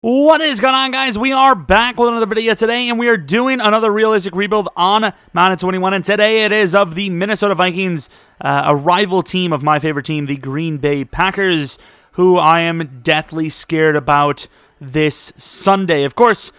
What is going on, guys? We are back with another video today, and we are doing another realistic rebuild on Madden 21, and today it is of the Minnesota Vikings, a rival team of my favorite team, the Green Bay Packers, who I am deathly scared about this Sunday. Of course,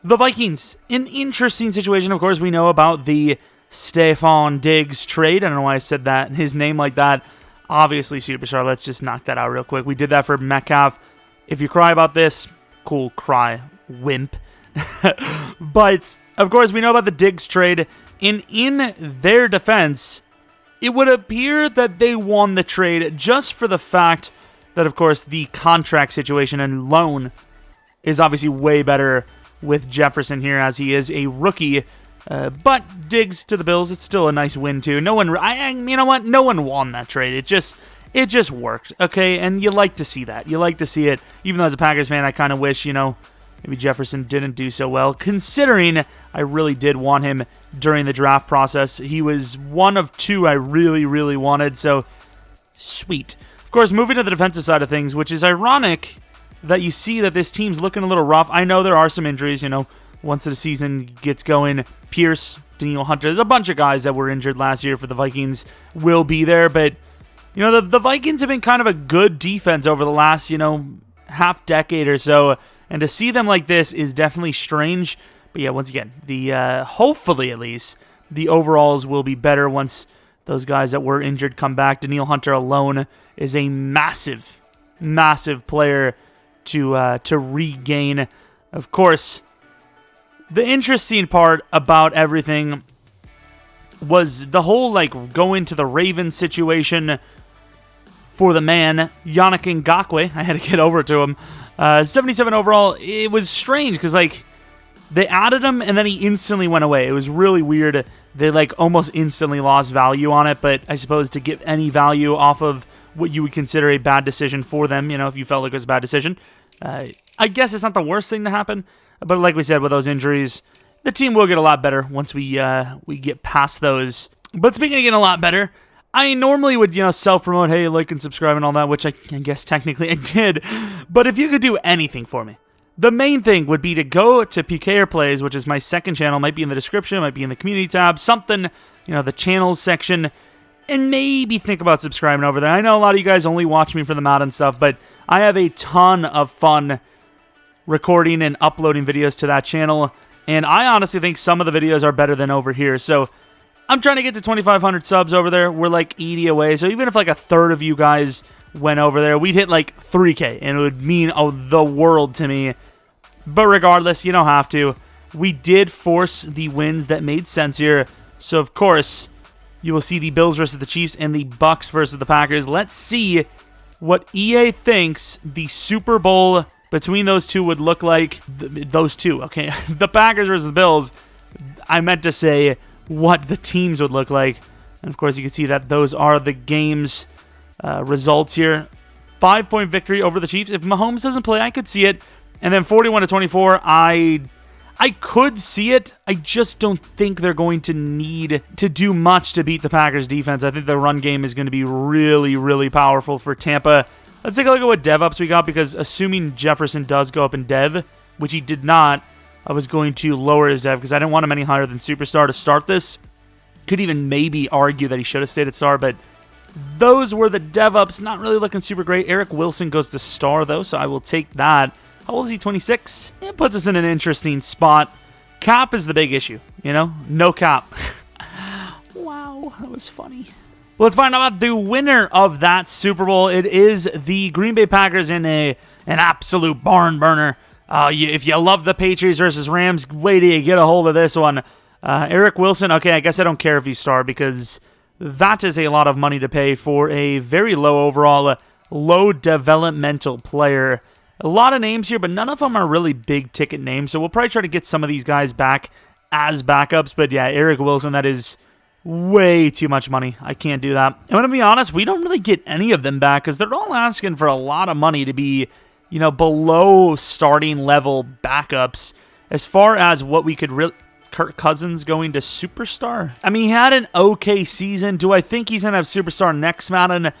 the Vikings, an interesting situation. Of course, we know about the Stefon Diggs trade. I don't know why I said that, his name like that. Obviously, superstar. Let's just knock that out real quick. We did that for Metcalf. If you cry about this, cool, cry, wimp. But, of course, we know about the Diggs trade, and in their defense, it would appear that they won the trade just for the fact that, of course, the contract situation and loan is obviously way better with Jefferson here, as he is a rookie. But Diggs to the Bills, it's still a nice win, too. No one, you know what? No one won that trade. It just worked, okay? And you like to see that. You like to see it. Even though as a Packers fan, I kind of wish, maybe Jefferson didn't do so well, considering I really did want him during the draft process. He was one of two I really, really wanted, so sweet. Of course, moving to the defensive side of things, which is ironic that you see that this team's looking a little rough. I know there are some injuries, once the season gets going. Pierce, Danielle Hunter, there's a bunch of guys that were injured last year for the Vikings will be there, but the Vikings have been kind of a good defense over the last, half decade or so, and to see them like this is definitely strange. But yeah, once again, hopefully at least, the overalls will be better once those guys that were injured come back. Danielle Hunter alone is a massive, massive player to regain. Of course, the interesting part about everything was the whole, going to the Ravens situation for the man, Yannick Ngakoue. I had to get over to him. 77 overall. It was strange because, they added him and then he instantly went away. It was really weird. They, almost instantly lost value on it, but I suppose to get any value off of what you would consider a bad decision for them, if you felt like it was a bad decision, I guess it's not the worst thing to happen. But like we said, with those injuries, the team will get a lot better once we get past those. But speaking of getting a lot better, I normally would, self-promote, hey, like and subscribe and all that, which I guess technically I did. But if you could do anything for me, the main thing would be to go to PKR Plays, which is my second channel. Might be in the description, might be in the community tab, something, the channels section, and maybe think about subscribing over there. I know a lot of you guys only watch me for the Madden stuff, but I have a ton of fun recording and uploading videos to that channel, and I honestly think some of the videos are better than over here. So I'm trying to get to 2,500 subs over there. We're 80 away, so even if a third of you guys went over there, we'd hit 3K, and it would mean the world to me. But regardless, you don't have to. We did force the wins that made sense here, so of course you will see the Bills versus the Chiefs and the Bucks versus the Packers. Let's see what EA thinks the Super Bowl between those two would look like. Those two, okay? The Packers versus the Bills. I meant to say what the teams would look like. And of course, you can see that those are the game's results here. 5-point victory over the Chiefs. If Mahomes doesn't play, I could see it. And then 41-24, I could see it. I just don't think they're going to need to do much to beat the Packers defense. I think the run game is going to be really, really powerful for Tampa. Let's take a look at what dev ups we got, because assuming Jefferson does go up in dev, which he did not, I was going to lower his dev because I didn't want him any higher than Superstar to start this. Could even maybe argue that he should have stayed at Star, but those were the dev ups. Not really looking super great. Eric Wilson goes to Star, though, so I will take that. How old is he? 26? It puts us in an interesting spot. Cap is the big issue, No cap. Wow, that was funny. Let's find out the winner of that Super Bowl. It is the Green Bay Packers in an absolute barn burner. If you love the Patriots versus Rams, wait till you get a hold of this one. Eric Wilson, okay, I guess I don't care if he's star, because that is a lot of money to pay for a very low overall, low developmental player. A lot of names here, but none of them are really big ticket names, so we'll probably try to get some of these guys back as backups. But yeah, Eric Wilson, that is way too much money. I can't do that. I'm going to be honest, we don't really get any of them back because they're all asking for a lot of money to be, below starting level backups. As far as what we could really... Kirk Cousins going to Superstar? I mean, he had an okay season. Do I think he's going to have Superstar next Madden?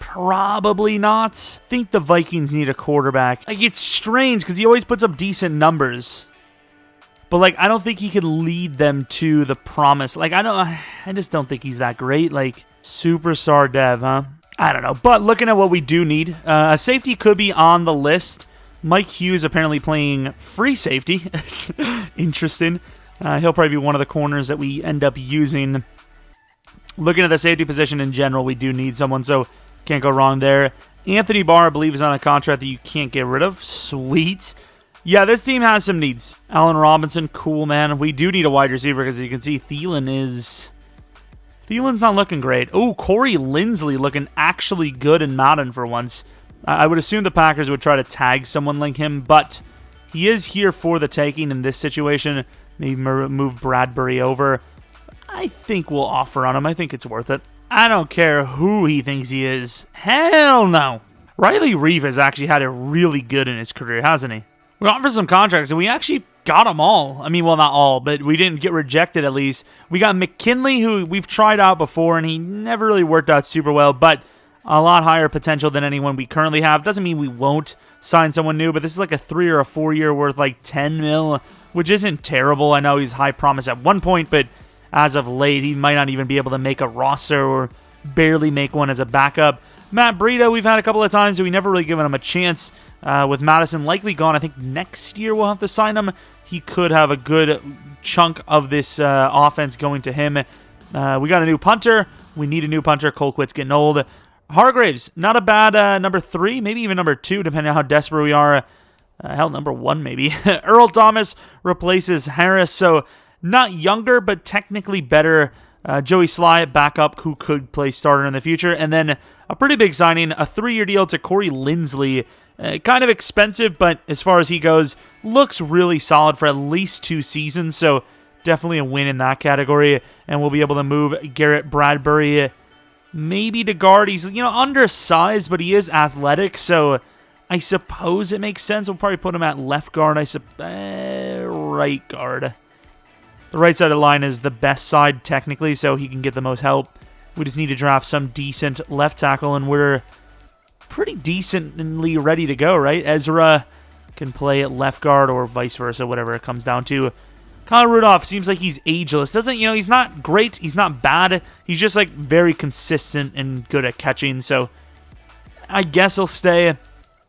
Probably not. I think the Vikings need a quarterback. Like, it's strange because he always puts up decent numbers. But, like, I don't think he can lead them to the promise. Like, I just don't think he's that great. Like, superstar dev, huh? I don't know. But looking at what we do need, a safety could be on the list. Mike Hughes apparently playing free safety. Interesting. He'll probably be one of the corners that we end up using. Looking at the safety position in general, we do need someone, so can't go wrong there. Anthony Barr, I believe, is on a contract that you can't get rid of. Sweet. Yeah, this team has some needs. Allen Robinson, cool, man. We do need a wide receiver because you can see Thielen's not looking great. Oh, Corey Linsley looking actually good in Madden for once. I would assume the Packers would try to tag someone like him, but he is here for the taking in this situation. Maybe move Bradbury over. I think we'll offer on him. I think it's worth it. I don't care who he thinks he is. Hell no. Riley Reeve has actually had it really good in his career, hasn't he? We offered some contracts, and we actually got them all. I mean, well, not all, but we didn't get rejected at least. We got McKinley, who we've tried out before, and he never really worked out super well, but a lot higher potential than anyone we currently have. Doesn't mean we won't sign someone new, but this is like a 3 or a 4 year worth like 10 mil, which isn't terrible. I know he's high promise at one point, but as of late, he might not even be able to make a roster or barely make one as a backup. Matt Breida, we've had a couple of times, so we never really given him a chance. With Madison likely gone, I think next year we'll have to sign him. He could have a good chunk of this offense going to him. We got a new punter. We need a new punter. Colquitt's getting old. Hargraves, not a bad number 3, maybe even number 2, depending on how desperate we are. Hell, number 1 maybe. Earl Thomas replaces Harris, so not younger, but technically better. Joey Sly, backup, who could play starter in the future. And then a pretty big signing, a 3-year deal to Corey Linsley. Kind of expensive, but as far as he goes, looks really solid for at least 2 seasons. So definitely a win in that category. And we'll be able to move Garrett Bradbury maybe to guard. He's, undersized, but he is athletic. So I suppose it makes sense. We'll probably put him at left guard. Right guard. The right side of the line is the best side, technically, so he can get the most help. We just need to draft some decent left tackle, and we're pretty decently ready to go, right? Ezra can play at left guard or vice versa, whatever it comes down to. Kyle Rudolph seems like he's ageless. He's not great. He's not bad. He's just, very consistent and good at catching, so I guess he'll stay.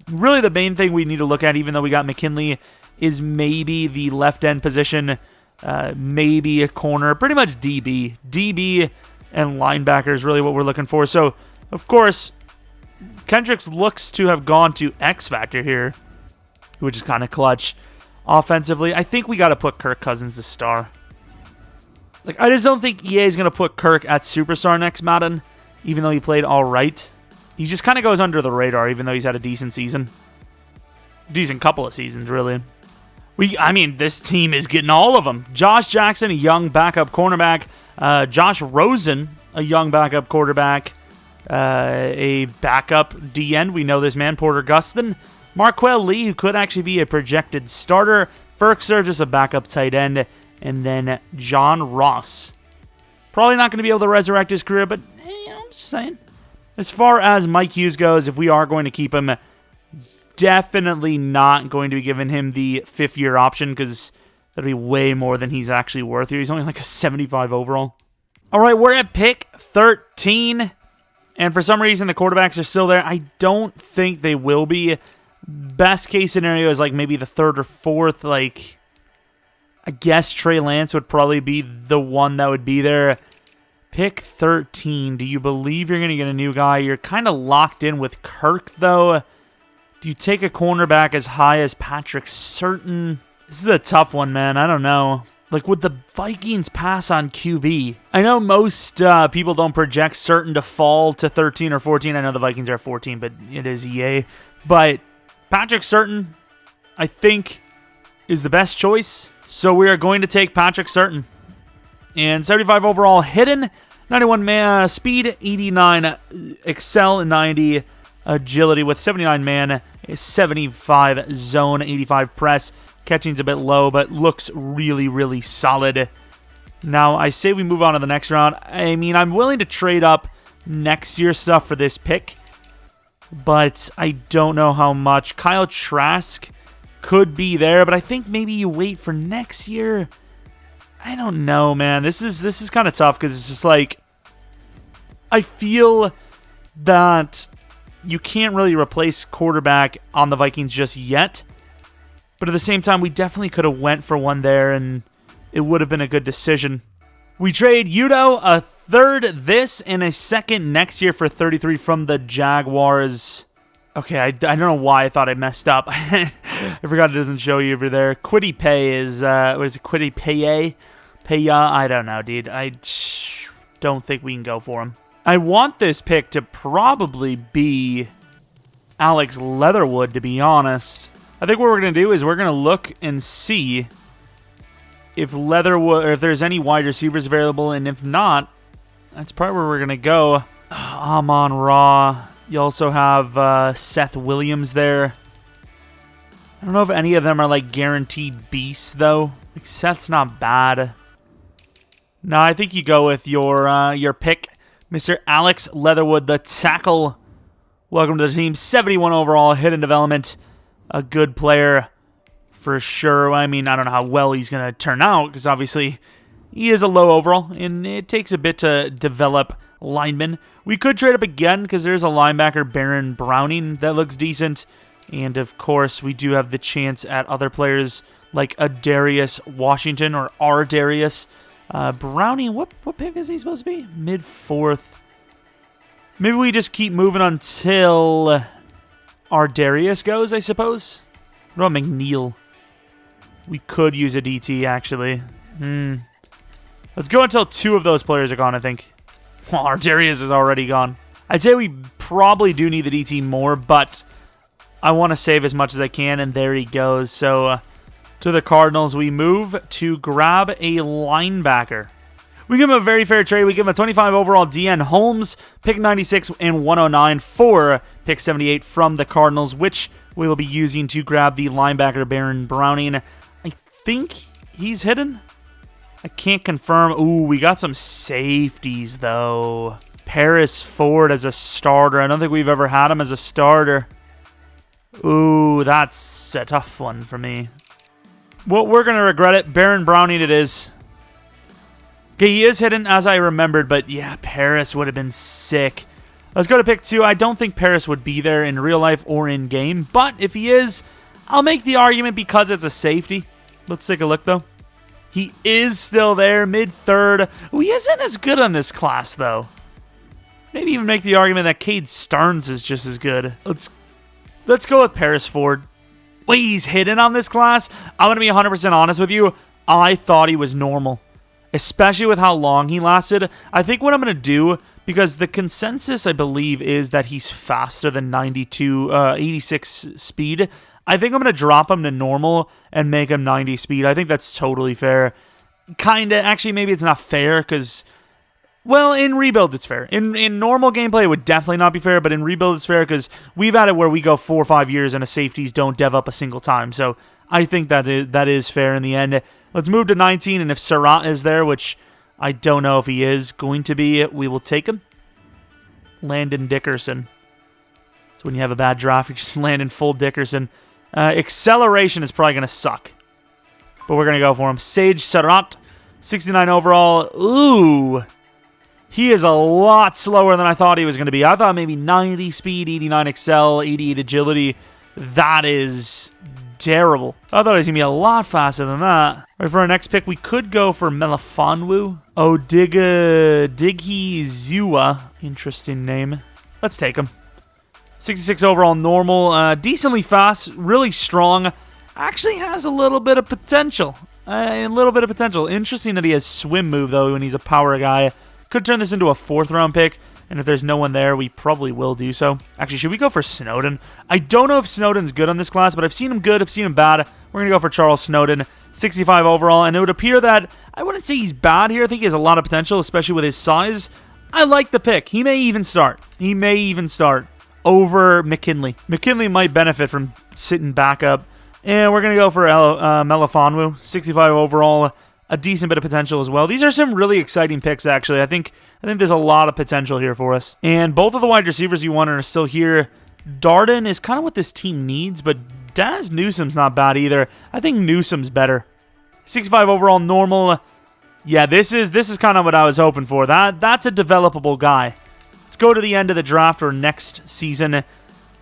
Really, the main thing we need to look at, even though we got McKinley, is maybe the left end position. Maybe a corner, pretty much DB. DB and linebacker is really what we're looking for. So, of course, Kendricks looks to have gone to X Factor here, which is kind of clutch. Offensively, I think we got to put Kirk Cousins the star. I just don't think EA is going to put Kirk at superstar next Madden, even though he played all right. He just kind of goes under the radar, even though he's had a decent season. Decent couple of seasons, really. This team is getting all of them. Josh Jackson, a young backup cornerback. Josh Rosen, a young backup quarterback. A backup DN. We know this man, Porter Gustin. Marquel Lee, who could actually be a projected starter. Ferkser, just a backup tight end. And then John Ross. Probably not going to be able to resurrect his career, but I'm just saying. As far as Mike Hughes goes, if we are going to keep him, definitely not going to be giving him the 5th-year option because that'll be way more than he's actually worth here. He's only like a 75 overall. All right, we're at pick 13. And for some reason, the quarterbacks are still there. I don't think they will be. Best case scenario is maybe the 3rd or 4th. I guess Trey Lance would probably be the one that would be there. Pick 13. Do you believe you're going to get a new guy? You're kind of locked in with Kirk, though. Do you take a cornerback as high as Patrick Surtain? This is a tough one, man. I don't know. Would the Vikings pass on QB? I know most people don't project Surtain to fall to 13 or 14. I know the Vikings are 14, but it is EA. But Patrick Surtain, I think, is the best choice. So we are going to take Patrick Surtain. And 75 overall hidden, 91 speed, 89 excel, 90 agility with 79 man, 75 zone, 85 press. Catching's a bit low, but looks really, really solid. Now, I say we move on to the next round. I'm willing to trade up next year's stuff for this pick. but I don't know how much. Kyle Trask could be there, but I think maybe you wait for next year. I don't know, man. This is kind of tough because it's just like I feel that you can't really replace quarterback on the Vikings just yet. But at the same time, we definitely could have went for one there, and it would have been a good decision. We trade Udo, a third this, and a second next year for 33 from the Jaguars. Okay, I don't know why I thought I messed up. I forgot it doesn't show you over there. Quiddy Pay is, what is it, Quiddy Paye? Paya? I don't know, dude. I don't think we can go for him. I want this pick to probably be Alex Leatherwood, to be honest. I think what we're going to do is we're going to look and see if Leatherwood, or if there's any wide receivers available, and if not, that's probably where we're going to go. Amon Ra. You also have Seth Williams there. I don't know if any of them are like guaranteed beasts, though. Like, Seth's not bad. No, I think you go with your pick, Mr. Alex Leatherwood, the tackle. Welcome to the team. 71 overall, hidden development. A good player for sure. I mean, I don't know how well he's going to turn out because obviously he is a low overall, and it takes a bit to develop linemen. We could trade up again because there's a linebacker, Baron Browning, that looks decent. And, of course, we do have the chance at other players like a Darius Washington or R. Darius. Browning, what pick is he supposed to be? Mid-4th. Maybe we just keep moving until our Darius goes, I suppose. What about McNeil? We could use a DT, actually. Let's go until 2 of those players are gone, I think. Well, our Darius is already gone. I'd say we probably do need the DT more, but I want to save as much as I can, and there he goes. So, to the Cardinals, we move to grab a linebacker. We give him a very fair trade. We give him a 25 overall DN Holmes, pick 96 and 109 for pick 78 from the Cardinals, which we will be using to grab the linebacker Baron Browning. I think he's hidden. I can't confirm. Ooh, we got some safeties, though. Paris Ford as a starter. I don't think we've ever had him as a starter. Ooh, that's a tough one for me. Well, we're going to regret it. Baron Browning it is. Okay, he is hidden as I remembered, but yeah, Paris would have been sick. Let's go to pick 2. I don't think Paris would be there in real life or in game, but if he is, I'll make the argument because it's a safety. Let's take a look, though. He is still there, mid-3rd. Ooh, he isn't as good on this class, though. Maybe even make the argument that Cade Starnes is just as good. Let's go with Paris Ford. Wait, he's hidden on this class? I'm going to be 100% honest with you. I thought he was normal, especially with how long he lasted. I think what I'm going to do, because the consensus, I believe, is that he's faster than 86 speed. I think I'm going to drop him to normal and make him 90 speed. I think that's totally fair. Kinda. Actually, maybe it's not fair because, well, in Rebuild, it's fair. In normal gameplay, it would definitely not be fair, but in Rebuild, it's fair because we've had it where we go 4 or 5 years and the safeties don't dev up a single time. So I think that is fair in the end. Let's move to 19, and if Surratt is there, which I don't know if he is going to be, we will take him. Landon Dickerson. So when you have a bad draft, you just land in full Dickerson. Acceleration is probably going to suck, but we're going to go for him. Sage Surratt, 69 overall. Ooh, he is a lot slower than I thought he was going to be. I thought maybe 90 speed, 89 excel, 88 agility. That is terrible. I thought he was going to be a lot faster than that. All right, for our next pick, we could go for Melifonwu. Diggy Zua. Interesting name. Let's take him. 66 overall normal. Decently fast. Really strong. Actually has a little bit of potential. Interesting that he has swim move, though, when he's a power guy. Could turn this into a 4th round pick. And if there's no one there, we probably will do so. Actually, should we go for Snowden? I don't know if Snowden's good on this class, but I've seen him good, I've seen him bad. We're going to go for Charles Snowden, 65 overall. And it would appear that, I wouldn't say he's bad here. I think he has a lot of potential, especially with his size. I like the pick. He may even start. Over McKinley. McKinley might benefit from sitting back up. And we're going to go for Melifonwu, 65 overall. A decent bit of potential as well. These are some really exciting picks, actually. I think there's a lot of potential here for us. And both of the wide receivers you wanted are still here. Darden is kind of what this team needs, but Daz Newsom's not bad either. I think Newsom's better. 65 overall, normal. Yeah, this is kind of what I was hoping for. That's a developable guy. Let's go to the end of the draft or next season,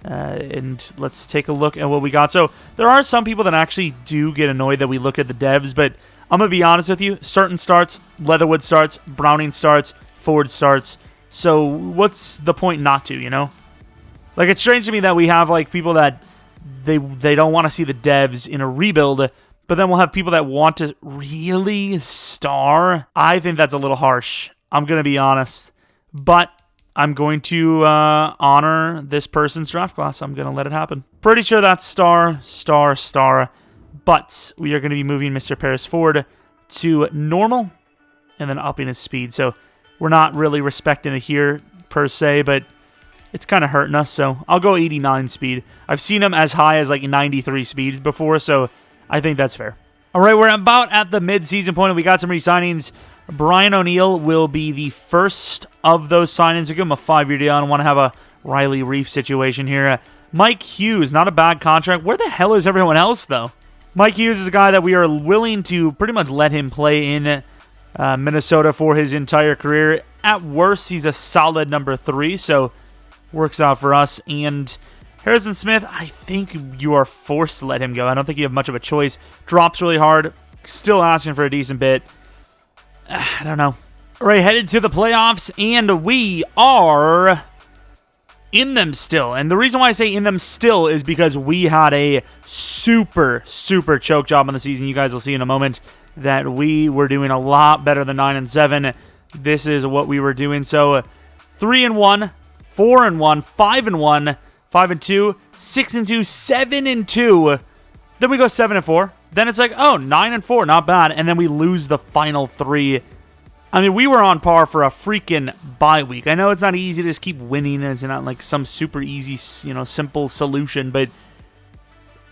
and let's take a look at what we got. So there are some people that actually do get annoyed that we look at the devs, but I'm going to be honest with you. Certain starts, Leatherwood starts, Browning starts, Ford starts. So what's the point not to, you know? Like, it's strange to me that we have, like, people that they don't want to see the devs in a rebuild, but then we'll have people that want to really star. I think that's a little harsh. I'm going to be honest. But I'm going to honor this person's draft class. I'm going to let it happen. Pretty sure that's star. But we are going to be moving Mr. Paris Ford to normal and then upping his speed. So we're not really respecting it here per se, but it's kind of hurting us. So I'll go 89 speed. I've seen him as high as like 93 speeds before, so I think that's fair. All right, we're about at the mid-season point. We got some re-signings. Brian O'Neill will be the first of those signings. I'll give him a 5-year deal. I don't want to have a Riley Reef situation here. Mike Hughes, not a bad contract. Where the hell is everyone else, though? Mike Hughes is a guy that we are willing to pretty much let him play in Minnesota for his entire career. At worst, he's a solid number 3, so works out for us. And Harrison Smith, I think you are forced to let him go. I don't think you have much of a choice. Drops really hard. Still asking for a decent bit. I don't know. All right, headed to the playoffs, and we are in them still. And the reason why I say in them still is because we had a super choke job on the season. You guys will see in a moment that we were doing a lot better than 9-7. This is what we were doing. So 3-1, 4-1, 5-1, 5-2, 6-2, 7-2. Then we go 7-4. Then it's like, oh, 9-4, not bad. And then we lose the final 3. I mean, we were on par for a freaking bye week. I know it's not easy to just keep winning. It's not like some super easy, simple solution, but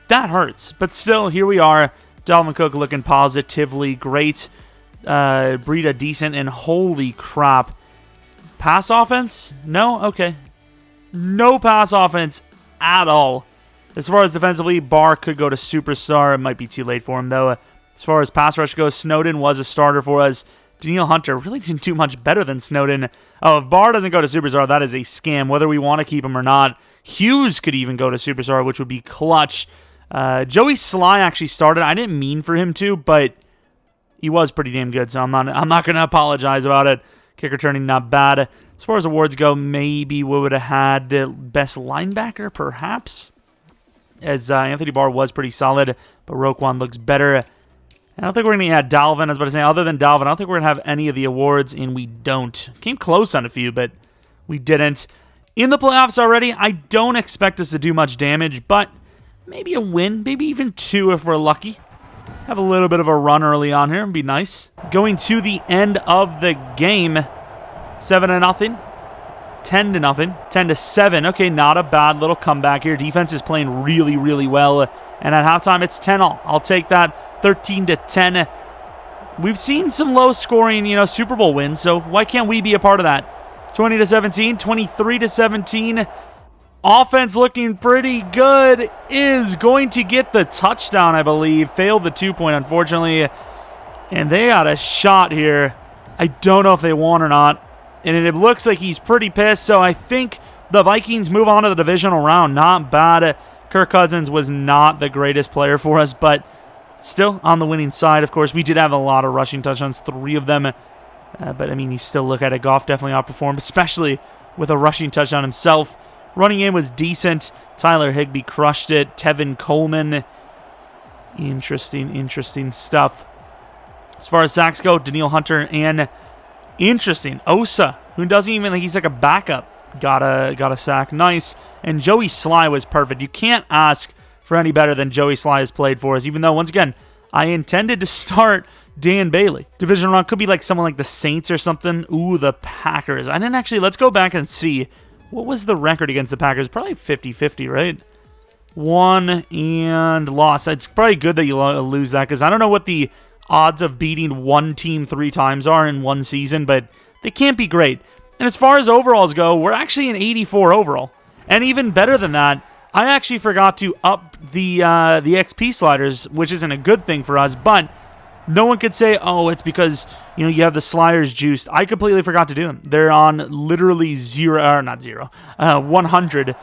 that hurts. But still, here we are. Dalvin Cook looking positively great. Breida decent, and holy crap. Pass offense? No? Okay. No pass offense at all. As far as defensively, Barr could go to superstar. It might be too late for him, though. As far as pass rush goes, Snowden was a starter for us. Danielle Hunter really didn't do much better than Snowden. Oh, if Barr doesn't go to superstar, that is a scam, whether we want to keep him or not. Hughes could even go to superstar, which would be clutch. Joey Sly actually started. I didn't mean for him to, but he was pretty damn good, so I'm not going to apologize about it. Kick returning, not bad. As far as awards go, maybe we would have had best linebacker, perhaps, as Anthony Barr was pretty solid, but Roquan looks better. I don't think we're going to add Dalvin. I was about to say, other than Dalvin, I don't think we're going to have any of the awards, and we don't. Came close on a few, but we didn't. In the playoffs already, I don't expect us to do much damage, but maybe a win, maybe even 2 if we're lucky. Have a little bit of a run early on here. It'd be nice. Going to the end of the game, 7-0, 10-0, 10-7. Okay, not a bad little comeback here. Defense is playing really, really well. And at halftime, it's 10-all. I'll take that. 13-10. We've seen some low-scoring, Super Bowl wins, so why can't we be a part of that? 20-17, 23-17. Offense looking pretty good. Is going to get the touchdown, I believe. Failed the 2-point, unfortunately. And they got a shot here. I don't know if they won or not. And it looks like he's pretty pissed, so I think the Vikings move on to the divisional round. Not bad. Kirk Cousins was not the greatest player for us, but still on the winning side. Of course, we did have a lot of rushing touchdowns, 3 of them. But, I mean, you still look at it. Goff definitely outperformed, especially with a rushing touchdown himself. Running game was decent. Tyler Higbee crushed it. Tevin Coleman. Interesting stuff. As far as sacks go, Danielle Hunter and interesting Osa, who doesn't even he's like a backup. Got a sack. Nice. And Joey Sly was perfect. You can't ask for any better than Joey Sly has played for us, even though, once again, I intended to start Dan Bailey. Division round could be like someone like the Saints or something. Ooh, the Packers. I didn't actually, let's go back and see. What was the record against the Packers? Probably 50-50, right? Won and lost. It's probably good that you lose that, because I don't know what the odds of beating one team 3 times are in one season, but they can't be great. And as far as overalls go, we're actually an 84 overall. And even better than that, I actually forgot to up the XP sliders, which isn't a good thing for us, but no one could say, oh, it's because, you have the sliders juiced. I completely forgot to do them. They're on literally 100,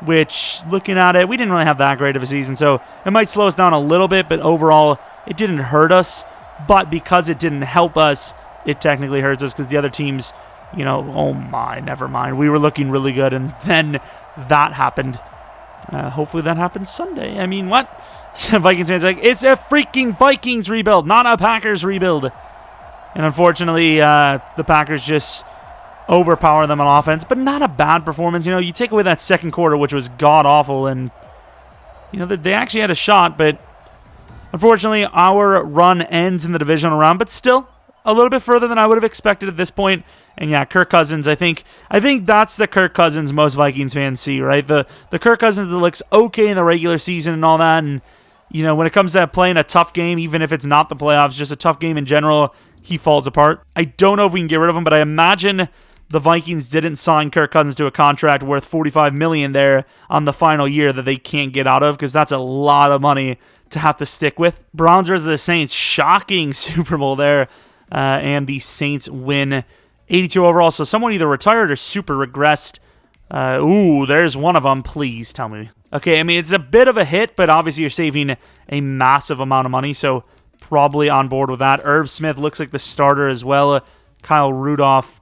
which, looking at it, we didn't really have that great of a season, so it might slow us down a little bit, but overall, it didn't hurt us. But because it didn't help us, it technically hurts us because the other teams, oh my, never mind. We were looking really good, and then that happened. Hopefully that happens Sunday. I mean, what? Vikings fans are like, it's a freaking Vikings rebuild, not a Packers rebuild. And unfortunately, the Packers just overpower them on offense, but not a bad performance. You take away that second quarter, which was god-awful, and, they actually had a shot, but unfortunately, our run ends in the divisional round, but still a little bit further than I would have expected at this point. And yeah, Kirk Cousins, I think that's the Kirk Cousins most Vikings fans see, right? The Kirk Cousins that looks okay in the regular season and all that, and when it comes to playing a tough game, even if it's not the playoffs, just a tough game in general, he falls apart. I don't know if we can get rid of him, but I imagine the Vikings didn't sign Kirk Cousins to a contract worth $45 million there on the final year that they can't get out of, because that's a lot of money to have to stick with. Browns versus the Saints, shocking Super Bowl there, and the Saints win 82 overall, so someone either retired or super regressed. Ooh, there's one of them. Please tell me. Okay, I mean, it's a bit of a hit, but obviously you're saving a massive amount of money, so probably on board with that. Irv Smith looks like the starter as well. Kyle Rudolph,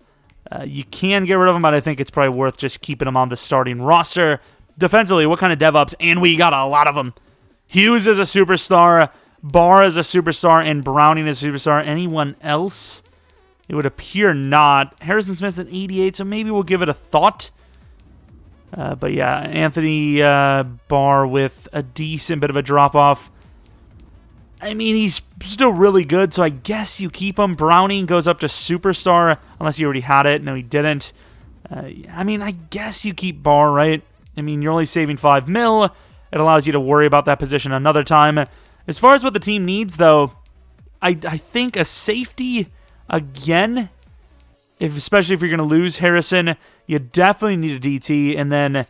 you can get rid of him, but I think it's probably worth just keeping him on the starting roster. Defensively, what kind of DevOps? And we got a lot of them. Hughes is a superstar, Barr is a superstar, and Browning is a superstar. Anyone else? It would appear not. Harrison Smith's an 88, so maybe we'll give it a thought. But yeah, Anthony Barr with a decent bit of a drop-off. I mean, he's still really good, so I guess you keep him. Browning goes up to superstar, unless he already had it. No, he didn't. I mean, I guess you keep Barr, right? I mean, you're only saving $5 million. It allows you to worry about that position another time. As far as what the team needs, though, I think a safety, again, especially if you're going to lose Harrison, you definitely need a DT. And then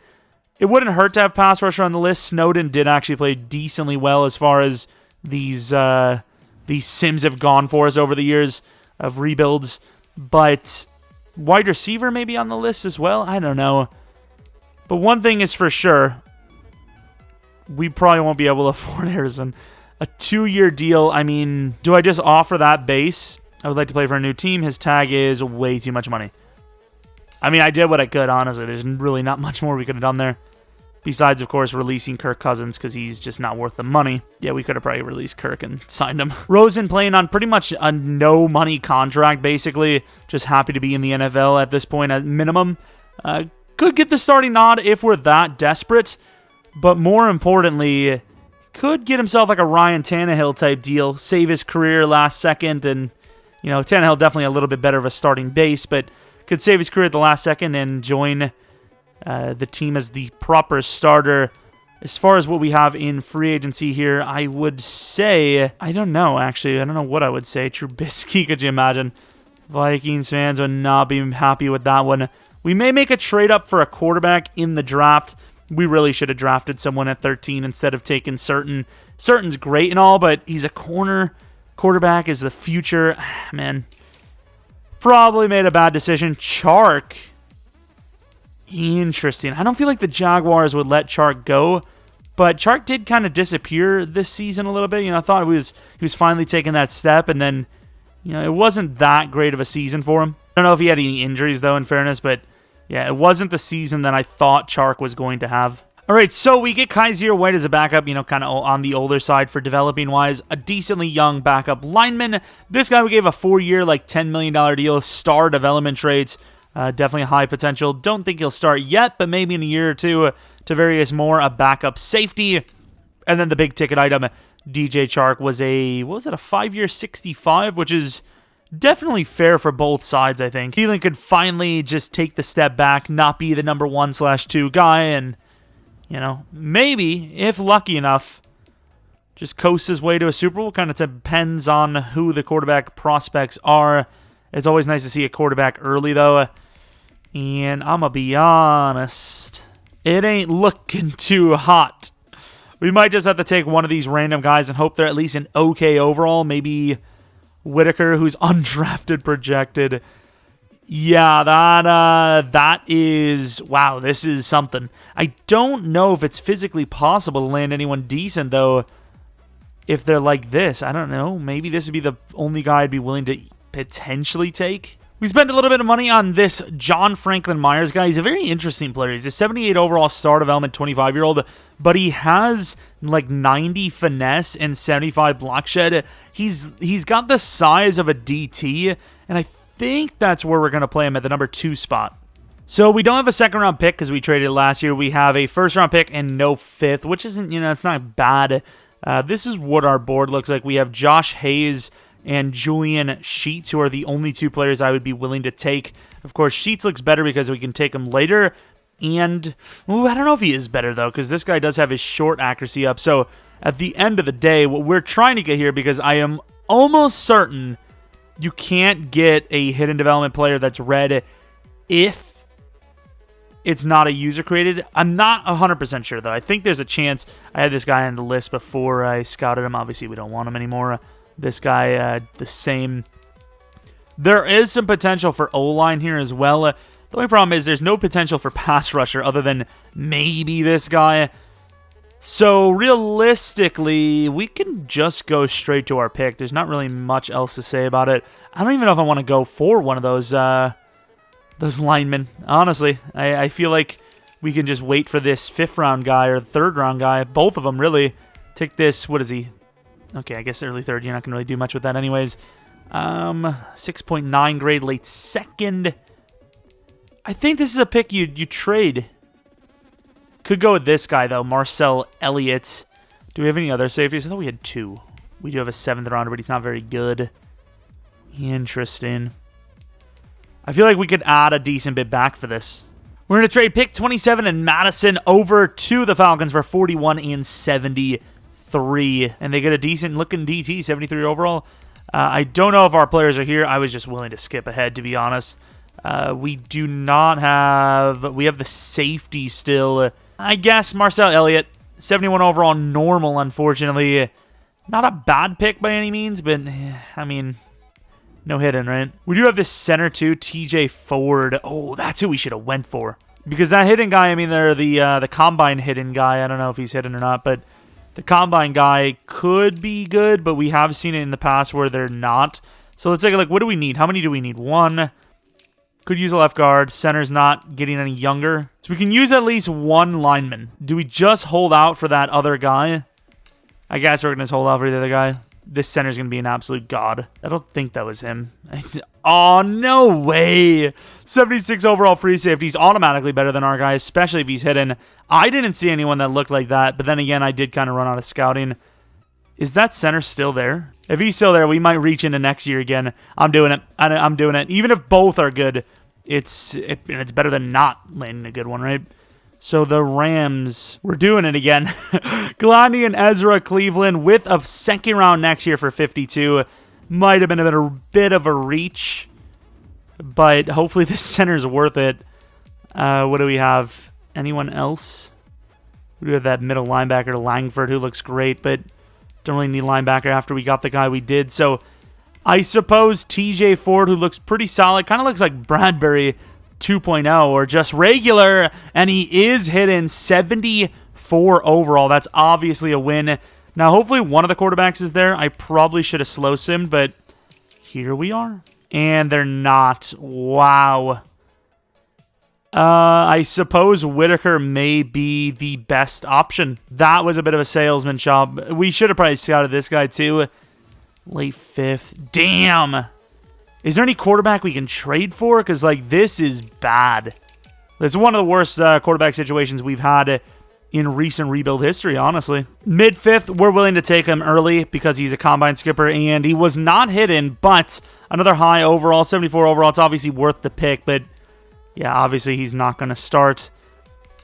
it wouldn't hurt to have pass rusher on the list. Snowden did actually play decently well as far as these Sims have gone for us over the years of rebuilds. But wide receiver maybe on the list as well? I don't know. But one thing is for sure, we probably won't be able to afford Harrison. A 2-year deal, I mean, do I just offer that base? I would like to play for a new team. His tag is way too much money. I mean, I did what I could, honestly. There's really not much more we could have done there. Besides, of course, releasing Kirk Cousins because he's just not worth the money. Yeah, we could have probably released Kirk and signed him. Rosen playing on pretty much a no-money contract, basically. Just happy to be in the NFL at this point at minimum. Could get the starting nod if we're that desperate. But more importantly, could get himself like a Ryan Tannehill type deal. Save his career last second. And, Tannehill definitely a little bit better of a starting base. But could save his career at the last second and join the team as the proper starter. As far as what we have in free agency here, I would say, I don't know, actually. I don't know what I would say. Trubisky, could you imagine? Vikings fans would not be happy with that one. We may make a trade up for a quarterback in the draft. We really should have drafted someone at 13 instead of taking Certain. Certain's great and all, but he's a corner. Quarterback is the future. Man, probably made a bad decision. Chark. Interesting. I don't feel like the Jaguars would let Chark go, but Chark did kind of disappear this season a little bit. I thought he was finally taking that step, and then, it wasn't that great of a season for him. I don't know if he had any injuries, though, in fairness, but yeah, it wasn't the season that I thought Chark was going to have. All right, so we get Kaiser White as a backup, kind of on the older side for developing-wise. A decently young backup lineman. This guy we gave a 4-year, $10 million deal, star development traits. Definitely high potential. Don't think he'll start yet, but maybe in a year or two. Tavarius Moore, a backup safety. And then the big ticket item, DJ Chark, was a 5-year 65, which is definitely fair for both sides, I think. Thielen could finally just take the step back, not be the number 1/2 guy, and, maybe, if lucky enough, just coast his way to a Super Bowl. Kind of depends on who the quarterback prospects are. It's always nice to see a quarterback early, though. And I'm going to be honest, It ain't looking too hot. We might just have to take one of these random guys and hope they're at least an okay overall. Maybe Whitaker, who's undrafted projected. Yeah, that is... Wow, this is something. I don't know if it's physically possible to land anyone decent, though, if they're like this. I don't know. Maybe this would be the only guy I'd be willing to potentially take. We spent a little bit of money on this John Franklin Myers guy. He's a very interesting player. He's a 78 overall star development 25-year-old, but he has like 90 finesse and 75 block shed. He's got the size of a DT, and I think that's where we're going to play him at the number 2 spot. So we don't have a second-round pick because we traded last year. We have a first-round pick and no 5th, which isn't, it's not bad. This is what our board looks like. We have Josh Hayes and Julian Sheets, who are the only 2 players I would be willing to take. Of course, Sheets looks better because we can take him later. And, I don't know if he is better, though, because this guy does have his short accuracy up. So, at the end of the day, what we're trying to get here, because I am almost certain you can't get a hidden development player that's red if it's not a user-created. I'm not 100% sure, though. I think there's a chance. I had this guy on the list before I scouted him. Obviously, we don't want him anymore. This guy, the same. There is some potential for O-line here as well. The only problem is there's no potential for pass rusher other than maybe this guy. So realistically, we can just go straight to our pick. There's not really much else to say about it. I don't even know if I want to go for one of those linemen. Honestly, I feel like we can just wait for this 5th round guy or 3rd round guy. Both of them, really. Take this. What is he? Okay, I guess early 3rd. You're not going to really do much with that anyways. 6.9 grade, late 2nd. I think this is a pick you trade. Could go with this guy, though. Marcel Elliott. Do we have any other safeties? I thought we had 2. We do have a 7th rounder, but he's not very good. Interesting. I feel like we could add a decent bit back for this. We're going to trade pick 27 and Madison over to the Falcons for 41 and 73. And they get a decent-looking DT, 73 overall. I don't know if our players are here. I was just willing to skip ahead, to be honest. We do not have... We have the safety still. I guess Marcel Elliott, 71 overall, normal, unfortunately. Not a bad pick by any means, but, I mean, no hidden, right? We do have this center, too, TJ Ford. Oh, that's who we should have went for. Because that hidden guy, I mean, they're the combine hidden guy. I don't know if he's hidden or not, but the combine guy could be good, but we have seen it in the past where they're not. So let's take a look. What do we need? How many do we need? 1. Could use a left guard. Center's not getting any younger. So we can use at least 1 lineman. Do we just hold out for that other guy? I guess we're going to hold out for the other guy. This center's going to be an absolute god. I don't think that was him. Oh, no way. 76 overall free safety. He's automatically better than our guy, especially if he's hidden. I didn't see anyone that looked like that, but then again, I did kind of run out of scouting. Is that center still there? If he's still there, we might reach into next year again. I'm doing it. I'm doing it. Even if both are good, it's better than not landing a good one, right? So the Rams, we're doing it again. Gladney and Ezra Cleveland with a 2nd round next year for 52. Might have been a bit of a reach, but hopefully this center's worth it. What do we have? Anyone else? We have that middle linebacker, Langford, who looks great, but don't really need linebacker after we got the guy we did. So I suppose TJ Ford, who looks pretty solid, kind of looks like Bradbury 2.0 or just regular, and he is hidden 74 overall. That's obviously a win. Now, hopefully one of the quarterbacks is there. I probably should have slow simmed, but here we are. And they're not. Wow. I suppose Whitaker may be the best option. That was a bit of a salesman job. We should have probably scouted this guy too. Late 5th. Damn. Is there any quarterback we can trade for? Because, like, this is bad. It's one of the worst quarterback situations we've had in recent rebuild history, honestly. Mid-5th, we're willing to take him early because he's a combine skipper, and he was not hidden, but another high overall, 74 overall. It's obviously worth the pick, but yeah, obviously he's not going to start.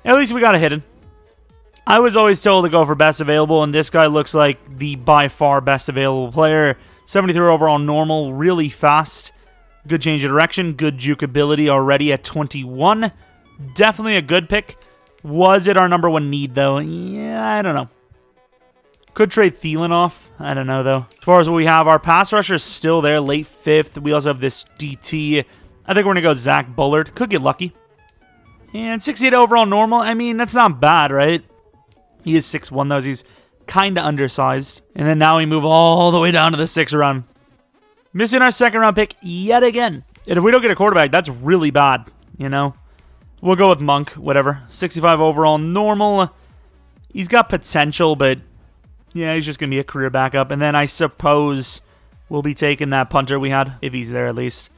At least we got a hidden. I was always told to go for best available, and this guy looks like the by far best available player. 73 overall normal, really fast. Good change of direction, good juke ability already at 21. Definitely a good pick. Was it our number one need, though? Yeah, I don't know. Could trade Thielen off. I don't know, though. As far as what we have, our pass rusher is still there, late 5th. We also have this DT. I think we're going to go Zach Bullard. Could get lucky. And 68 overall normal. I mean, that's not bad, right? He is 6'1", though. So he's kind of undersized. And then now we move all the way down to the 6th round. Missing our 2nd round pick yet again. And if we don't get a quarterback, that's really bad, you know? We'll go with Monk, whatever. 65 overall normal. He's got potential, but yeah, he's just going to be a career backup. And then I suppose we'll be taking that punter we had, if he's there at least.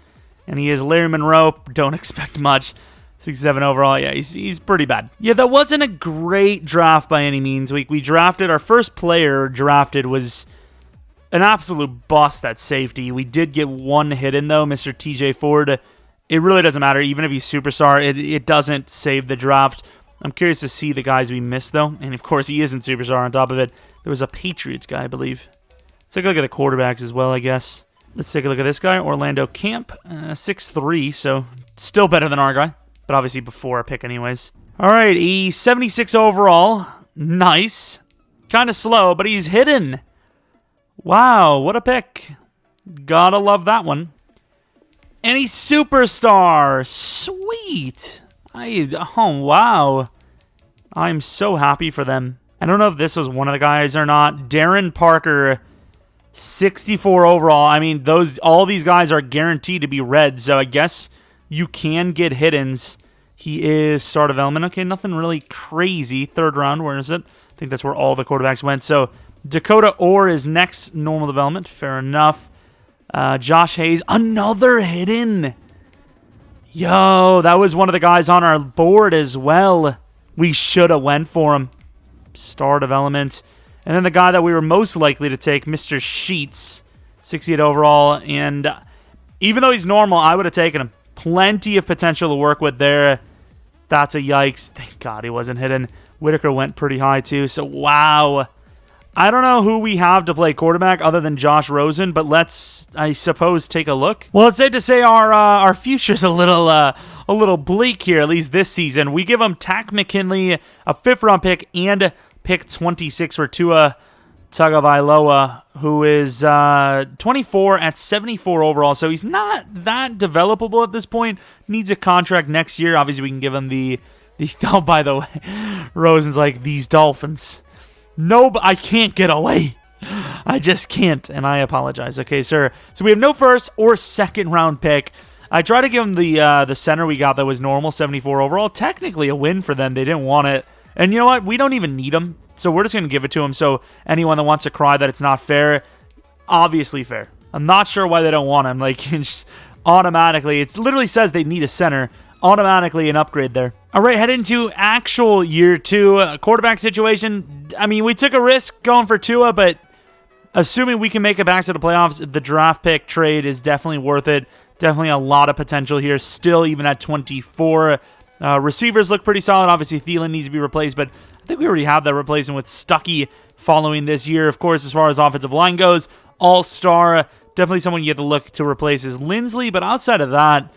And he is Larry Monroe. Don't expect much. 67 overall. Yeah, he's pretty bad. Yeah, that wasn't a great draft by any means. We drafted, our first player drafted was an absolute bust at safety. We did get one hidden, though, Mr. TJ Ford. It really doesn't matter. Even if he's superstar, it doesn't save the draft. I'm curious to see the guys we missed, though. And, of course, he isn't superstar on top of it. There was a Patriots guy, I believe. Let's take a look at the quarterbacks as well, I guess. Let's take a look at this guy, Orlando Camp. 6'3", so still better than our guy. But obviously before our pick anyways. All right, a 76 overall. Nice. Kind of slow, but he's hidden. Wow, what a pick. Gotta love that one. And he's superstar. Sweet. Oh, wow. I'm so happy for them. I don't know if this was one of the guys or not. Darren Parker, 64 overall. I mean, all these guys are guaranteed to be red, so I guess you can get hiddens. He is star development. Okay, nothing really crazy. 3rd round, where is it? I think that's where all the quarterbacks went. So Dakota Orr is next normal development. Fair enough. Josh Hayes, another hidden. Yo, that was one of the guys on our board as well. We should have went for him. Star development. And then the guy that we were most likely to take, Mr. Sheets, 68 overall. And even though he's normal, I would have taken him. Plenty of potential to work with there. That's a yikes. Thank God he wasn't hidden. Whitaker went pretty high too. So, wow. I don't know who we have to play quarterback other than Josh Rosen, but let's, I suppose, take a look. Well, it's safe to say our future's a little bleak here, at least this season. We give him Tack McKinley, a 5th round pick, and pick 26 for Tua Tagovailoa, who is 24 at 74 overall, so he's not that developable at this point. Needs a contract next year. Obviously, we can give him the oh, by the way, Rosen's like, these Dolphins. No, but I can't get away. I just can't, and I apologize. Okay, sir. So we have no 1st or 2nd round pick. I tried to give him the center we got that was normal, 74 overall. Technically a win for them. They didn't want it. And you know what? We don't even need him, so we're just going to give it to him. So anyone that wants to cry that it's not fair, obviously fair. I'm not sure why they don't want him. Like, it's automatically, it literally says they need a center. Automatically an upgrade there. All right, head into actual year 2 quarterback situation. I mean, we took a risk going for Tua, but assuming we can make it back to the playoffs, the draft pick trade is definitely worth it. Definitely a lot of potential here, still even at 24. Receivers look pretty solid. Obviously, Thielen needs to be replaced, but I think we already have that replacement with Stuckey following this year. Of course, as far as offensive line goes, all-star. Definitely someone you have to look to replace is Lindsley, but outside of that,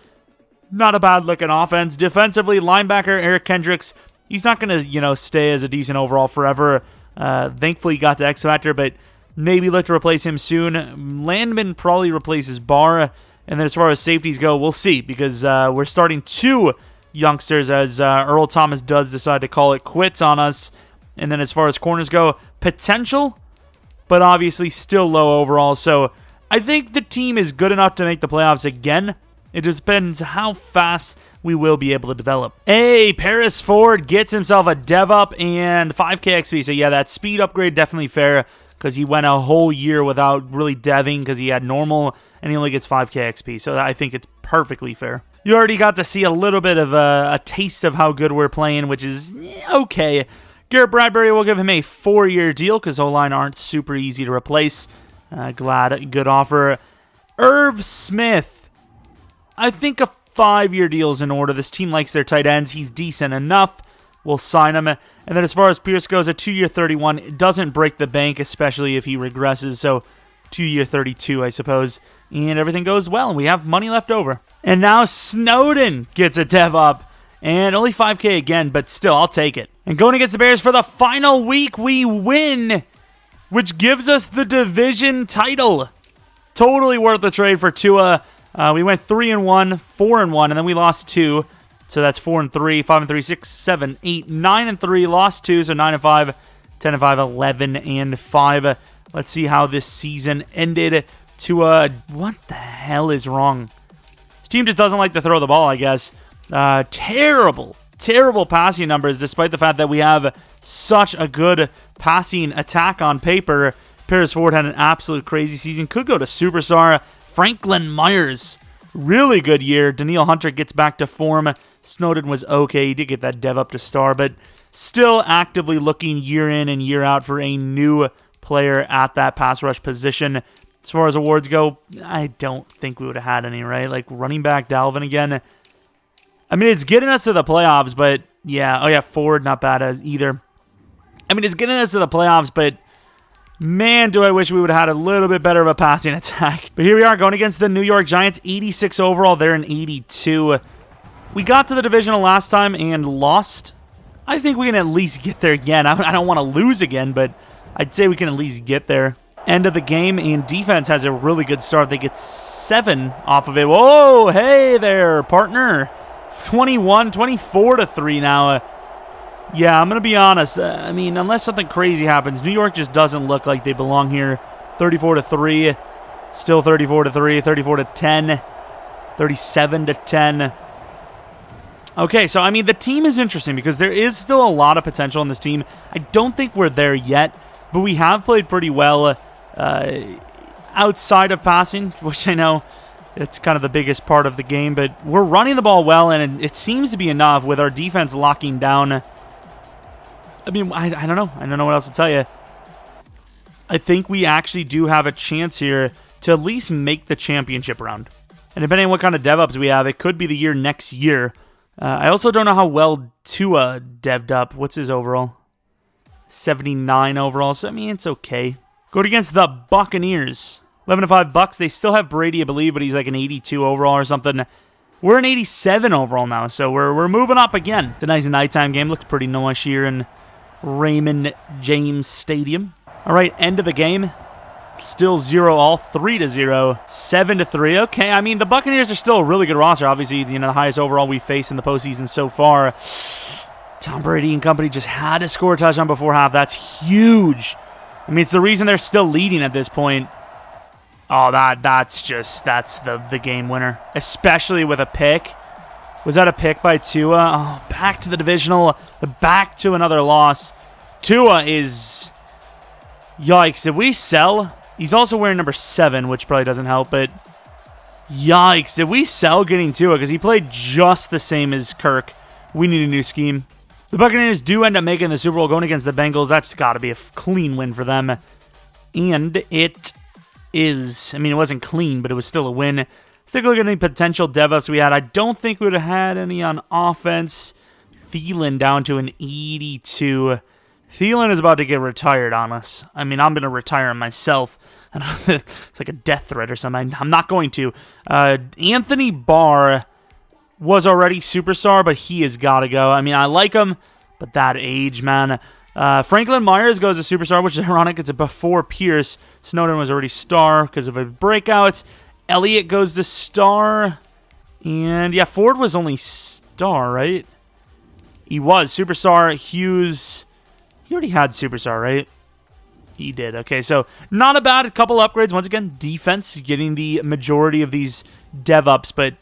not a bad-looking offense. Defensively, linebacker Eric Kendricks, he's not going to, stay as a decent overall forever. Thankfully, he got to X Factor, but maybe look to replace him soon. Landman probably replaces Barr. And then as far as safeties go, we'll see, because we're starting 2 youngsters as Earl Thomas does decide to call it quits on us. And then as far as corners go, potential, but obviously still low overall. So I think the team is good enough to make the playoffs again. It just depends how fast we will be able to develop. Hey, Paris Ford gets himself a dev up and 5K XP. So yeah, that speed upgrade definitely fair, because he went a whole year without really deving because he had normal, and he only gets 5K XP. So I think it's perfectly fair. You already got to see a little bit of a taste of how good we're playing, which is okay. Garrett Bradbury, will give him a 4-year deal because O-line aren't super easy to replace. Good offer. Irv Smith, I think a 5-year deal is in order. This team likes their tight ends. He's decent enough. We'll sign him. And then as far as Pierce goes, a 2-year 31. It doesn't break the bank, especially if he regresses. So 2-year 32, I suppose. And everything goes well, and we have money left over. And now Snowden gets a dev up. And only 5K again, but still, I'll take it. And going against the Bears for the final week, we win, which gives us the division title. Totally worth the trade for Tua. We went 3-1, 4-1, and then we lost 2. So that's 4-3, 5-3, 6, 7, 8, 9-3. Lost 2, so 9-5, 10-5, 11-5. Let's see how this season ended. Tua, what the hell is wrong? This team just doesn't like to throw the ball, I guess. Terrible passing numbers, despite the fact that we have such a good passing attack on paper. Paris Ford had an absolute crazy season. Could go to superstar. Franklin Myers, really good year. Danielle Hunter gets back to form. Snowden was okay. He did get that dev up to star, but still actively looking year in and year out for a new player at that pass rush position. As far as awards go, I don't think we would have had any, right? Like running back Dalvin again. I mean, it's getting us to the playoffs, but yeah. Oh, yeah, Ford, not bad as either. I mean, it's getting us to the playoffs, but man, do I wish we would have had a little bit better of a passing attack. But here we are going against the New York Giants, 86 overall. They're in 82. We got to the divisional last time and lost. I think we can at least get there again. I don't want to lose again, but I'd say we can at least get there. End of the game, and defense has a really good start. They get 7 off of it. Whoa, hey there, partner. 24-3 now. Yeah, I'm going to be honest. I mean, unless something crazy happens, New York just doesn't look like they belong here. 34-3. Still 34-3. 34-10. 37-10. Okay, so, I mean, the team is interesting because there is still a lot of potential in this team. I don't think we're there yet, but we have played pretty well outside of passing, which I know it's kind of the biggest part of the game, but we're running the ball well, and it seems to be enough with our defense locking down. I mean, I don't know. I don't know what else to tell you. I think we actually do have a chance here to at least make the championship round. And depending on what kind of dev-ups we have, it could be the year next year. I also don't know how well Tua dev'd up. What's his overall? 79 overall. So, I mean, it's okay. Going against the Buccaneers. 11-5 Bucks. They still have Brady, I believe, but he's like an 82 overall or something. We're an 87 overall now, so we're moving up again. It's a nice nighttime game. Looks pretty nice here in Raymond James Stadium. All right, end of the game. Still 0-all, 3-0, 7-3. Okay, I mean, the Buccaneers are still a really good roster. Obviously, you know, the highest overall we faced in the postseason so far. Tom Brady and company just had to score a touchdown before half. That's huge. I mean, it's the reason they're still leading at this point. Oh, that's the game winner, especially with a pick. Was that a pick by Tua? Oh, back to the divisional, back to another loss. Tua is... Yikes, did we sell? He's also wearing number 7, which probably doesn't help, but... Yikes, did we sell getting Tua? Because he played just the same as Kirk. We need a new scheme. The Buccaneers do end up making the Super Bowl going against the Bengals. That's got to be a clean win for them. And it is. I mean, it wasn't clean, but it was still a win. Let's take a look at any potential dev-ups we had. I don't think we would have had any on offense. Thielen down to an 82. Thielen is about to get retired on us. I mean, I'm going to retire him myself. It's like a death threat or something. I'm not going to. Anthony Barr was already superstar, but he has got to go. I mean, I like him, but that age, man. Franklin Myers goes to superstar, which is ironic. It's a before Pierce. Snowden was already star because of a breakout. Elliott goes to star. And, yeah, Ford was only star, right? He was. Superstar. Hughes. He already had superstar, right? He did. Okay, so not a bad couple upgrades. Once again, defense getting the majority of these dev-ups, but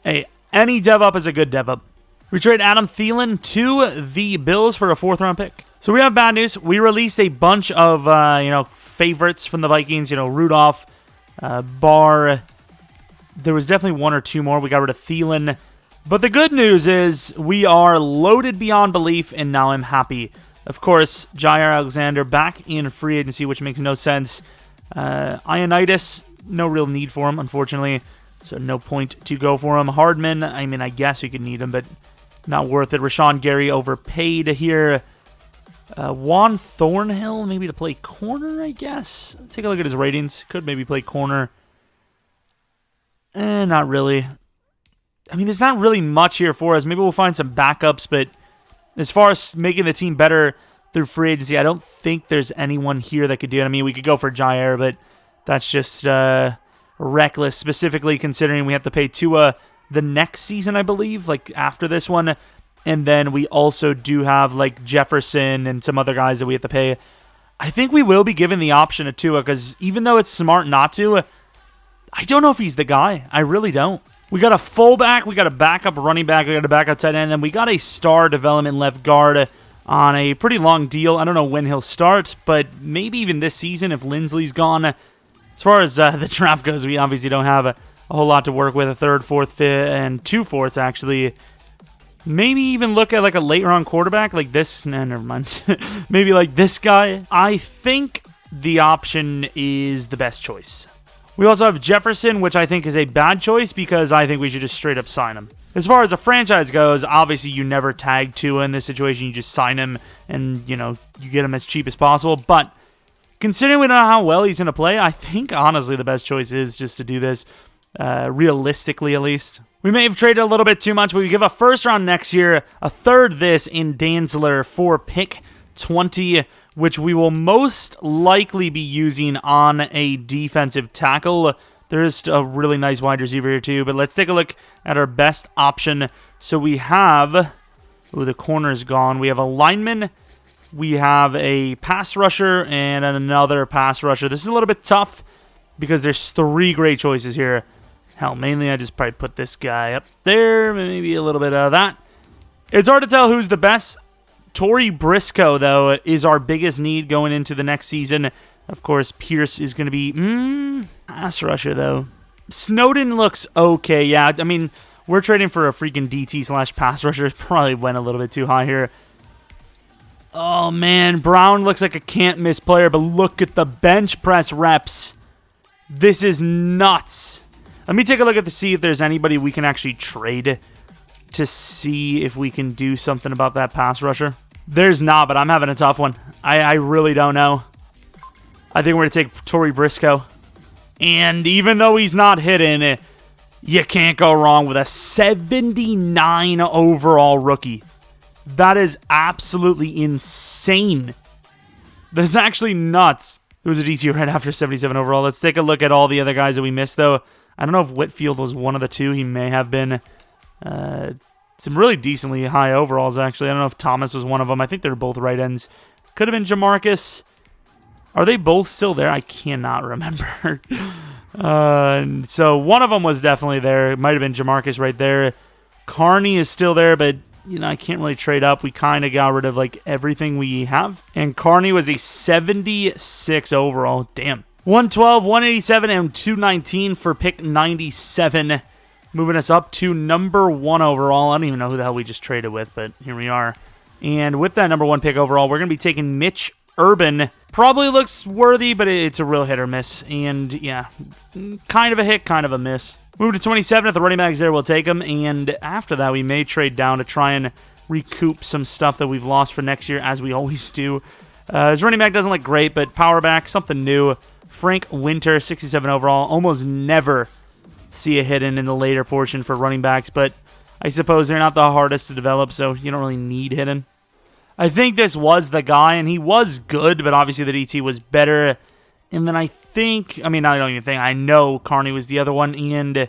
hey, any dev-up is a good dev-up. We trade Adam Thielen to the Bills for a 4th-round pick. So we have bad news. We released a bunch of, favorites from the Vikings. Rudolph, Barr. There was definitely 1 or 2 more. We got rid of Thielen. But the good news is we are loaded beyond belief, and now I'm happy. Of course, Jair Alexander back in free agency, which makes no sense. Ioannidis, no real need for him, unfortunately. So no point to go for him. Hardman, I mean, I guess we could need him, but not worth it. Rashawn Gary overpaid here. Juan Thornhill, maybe to play corner, I guess. Take a look at his ratings. Could maybe play corner. Not really. I mean, there's not really much here for us. Maybe we'll find some backups, but as far as making the team better through free agency, I don't think there's anyone here that could do it. I mean, we could go for Jair, but that's just reckless, specifically considering we have to pay Tua the next season, I believe, like after this one. And then we also do have like Jefferson and some other guys that we have to pay. I think we will be given the option of Tua because even though it's smart not to, I don't know if he's the guy. I really don't. We got a fullback, we got a backup running back, we got a backup tight end, and then we got a star development left guard on a pretty long deal. I don't know when he'll start, but maybe even this season if Lindsley's gone. As far as the draft goes, we obviously don't have a whole lot to work with. A third, fourth, fifth, and 2 fourths actually. Maybe even look at like a late round quarterback like this. Nah, never mind. Maybe like this guy. I think the option is the best choice. We also have Jefferson, which I think is a bad choice because I think we should just straight up sign him. As far as a franchise goes, obviously you never tag Tua in this situation. You just sign him and, you get him as cheap as possible. But considering we don't know how well he's going to play, I think honestly the best choice is just to do this realistically at least. We may have traded a little bit too much, but we give a first round next year, a third this in Dantzler for pick 20, which we will most likely be using on a defensive tackle. There is a really nice wide receiver here too, but let's take a look at our best option. So we have, the corner's gone. We have a lineman, we have a pass rusher, and another pass rusher. This is a little bit tough because there's 3 great choices here. Hell, mainly I just probably put this guy up there, maybe a little bit of that. It's hard to tell who's the best. Torrey Briscoe, though, is our biggest need going into the next season. Of course, Pierce is going to be pass rusher, though. Snowden looks okay, yeah. I mean, we're trading for a freaking DT/pass rusher. Probably went a little bit too high here. Oh, man. Brown looks like a can't-miss player, but look at the bench press reps. This is nuts. Let me take a look at to see if there's anybody we can actually trade to see if we can do something about that pass rusher. There's not, but I'm having a tough one. I really don't know. I think we're going to take Torrey Briscoe. And even though he's not hidden, you can't go wrong with a 79 overall rookie. That is absolutely insane. That's actually nuts. It was a DT right after 77 overall. Let's take a look at all the other guys that we missed, though. I don't know if Whitfield was one of the 2. He may have been. Some really decently high overalls, actually. I don't know if Thomas was one of them. I think they're both right ends. Could have been Jamarcus. Are they both still there? I cannot remember. So one of them was definitely there. It might have been Jamarcus right there. Carney is still there, but I can't really trade up. We kind of got rid of like everything we have. And Carney was a 76 overall. Damn. 112, 187, and 219 for pick 97. Moving us up to number 1 overall. I don't even know who the hell we just traded with, but here we are. And with that number 1 pick overall, we're going to be taking Mitch Urban. Probably looks worthy, but it's a real hit or miss. And yeah, kind of a hit, kind of a miss. Move to 27 at the running backs there. We'll take them. And after that, we may trade down to try and recoup some stuff that we've lost for next year, as we always do. His running back doesn't look great, but power back, something new. Frank Winter, 67 overall. Almost never see a hidden in the later portion for running backs, but I suppose they're not the hardest to develop, so you don't really need hidden. I think this was the guy, and he was good, but obviously the DT was better. And then I know Carney was the other one, and a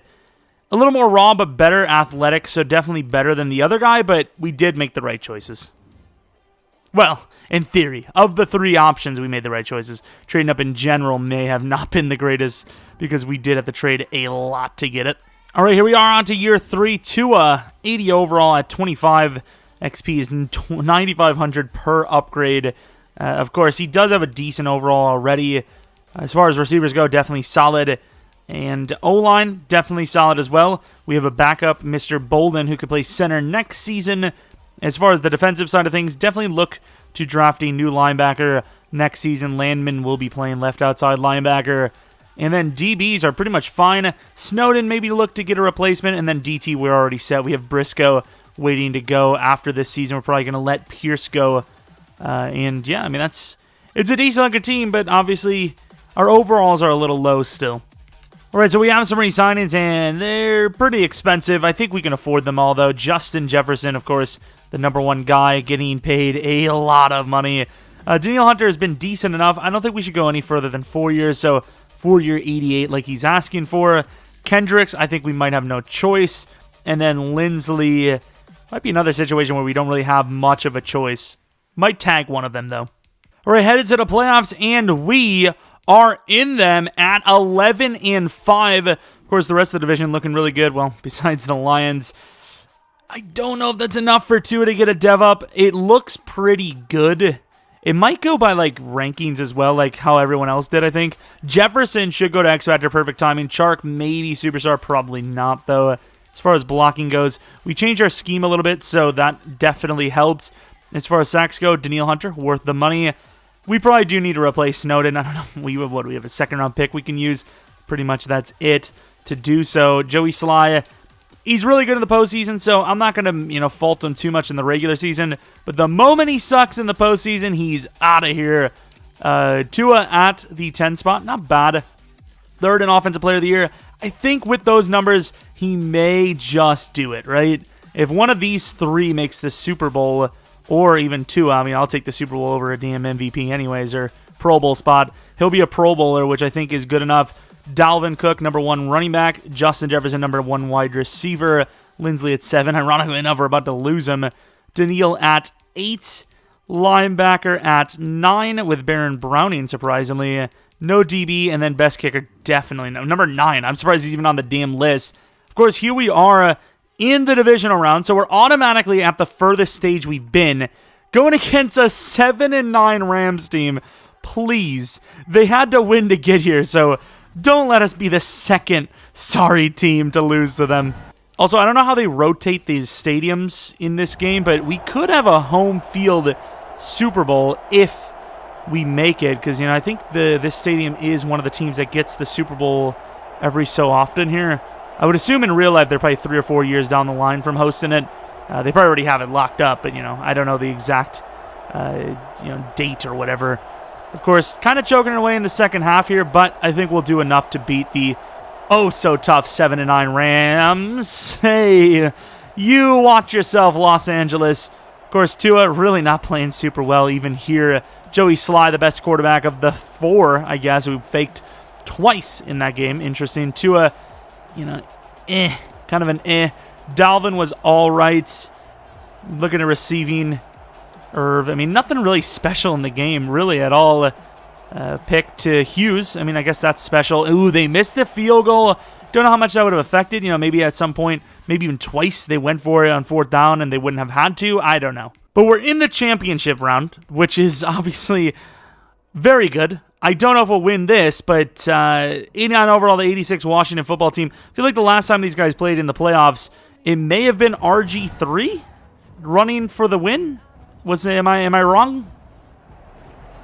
little more raw, but better athletic, so definitely better than the other guy, but we did make the right choices. Well, in theory, of the 3 options, we made the right choices. Trading up in general may have not been the greatest because we did have to trade a lot to get it. All right, here we are on to year 3. Tua, 80 overall at 25. XP is 9,500 per upgrade. Of course, he does have a decent overall already. As far as receivers go, definitely solid. And O-line, definitely solid as well. We have a backup, Mr. Bolden, who could play center next season. As far as the defensive side of things, definitely look to draft a new linebacker next season. Landman will be playing left outside linebacker. And then DBs are pretty much fine. Snowden maybe look to get a replacement. And then DT we're already set. We have Briscoe waiting to go after this season. We're probably going to let Pierce go. And yeah, I mean, it's a decent looking team, but obviously our overalls are a little low still. All right, so we have some re-signings, and they're pretty expensive. I think we can afford them all, though. Justin Jefferson, of course, the #1 guy, getting paid a lot of money. Danielle Hunter has been decent enough. I don't think we should go any further than 4 years, so 4-year 88 like he's asking for. Kendricks, I think we might have no choice. And then Lindsley might be another situation where we don't really have much of a choice. Might tag one of them, though. All right, headed to the playoffs, and we are in them at 11-5. Of course, the rest of the division looking really good. Well, besides the Lions, I don't know if that's enough for Tua to get a dev up. It looks pretty good. It might go by, like, rankings as well, like how everyone else did, I think. Jefferson should go to X Factor, perfect timing. Chark, maybe Superstar, probably not, though. As far as blocking goes, we changed our scheme a little bit, so that definitely helped. As far as sacks go, Danielle Hunter, worth the money. We probably do need to replace Snowden. I don't know. We have a second-round pick we can use. Pretty much that's it to do so. Joey Sly, he's really good in the postseason, so I'm not going to, fault him too much in the regular season. But the moment he sucks in the postseason, he's out of here. Tua at the 10 spot, not bad. Third in Offensive Player of the Year. I think with those numbers, he may just do it, right? If one of these three makes the Super Bowl, or even Tua, I mean, I'll take the Super Bowl over a damn MVP anyways, or Pro Bowl spot. He'll be a Pro Bowler, which I think is good enough. Dalvin Cook, #1 running back. Justin Jefferson, #1 wide receiver. Lindsley at 7. Ironically enough, we're about to lose him. Daniil at 8. Linebacker at 9 with Baron Browning, surprisingly. No DB, and then best kicker, definitely no. #9. I'm surprised he's even on the damn list. Of course, here we are in the divisional round, so we're automatically at the furthest stage we've been, going against a 7-9 Rams team. Please, they had to win to get here, so don't let us be the second sorry team to lose to them. Also, I don't know how they rotate these stadiums in this game, but we could have a home field Super Bowl if we make it, because I think this stadium is one of the teams that gets the Super Bowl every so often here. I would assume in real life they're probably 3 or 4 years down the line from hosting it. They probably already have it locked up, but I don't know the exact date or whatever. Of course, kind of choking it away in the second half here, but I think we'll do enough to beat the oh-so-tough 7-9 Rams. Hey, you watch yourself, Los Angeles. Of course, Tua really not playing super well even here. Joey Sly, the best quarterback of the 4, I guess, who faked twice in that game. Interesting. Tua, kind of an eh. Dalvin was all right. Looking at receiving. Irv, nothing really special in the game, really, at all. Pick to Hughes. I guess that's special. Ooh, they missed the field goal. Don't know how much that would have affected. Maybe at some point, maybe even twice, they went for it on 4th down and they wouldn't have had to. I don't know. But we're in the championship round, which is obviously very good. I don't know if we'll win this, but 89 overall, the 86 Washington football team. I feel like the last time these guys played in the playoffs, it may have been RG3 running for the win. Am I wrong?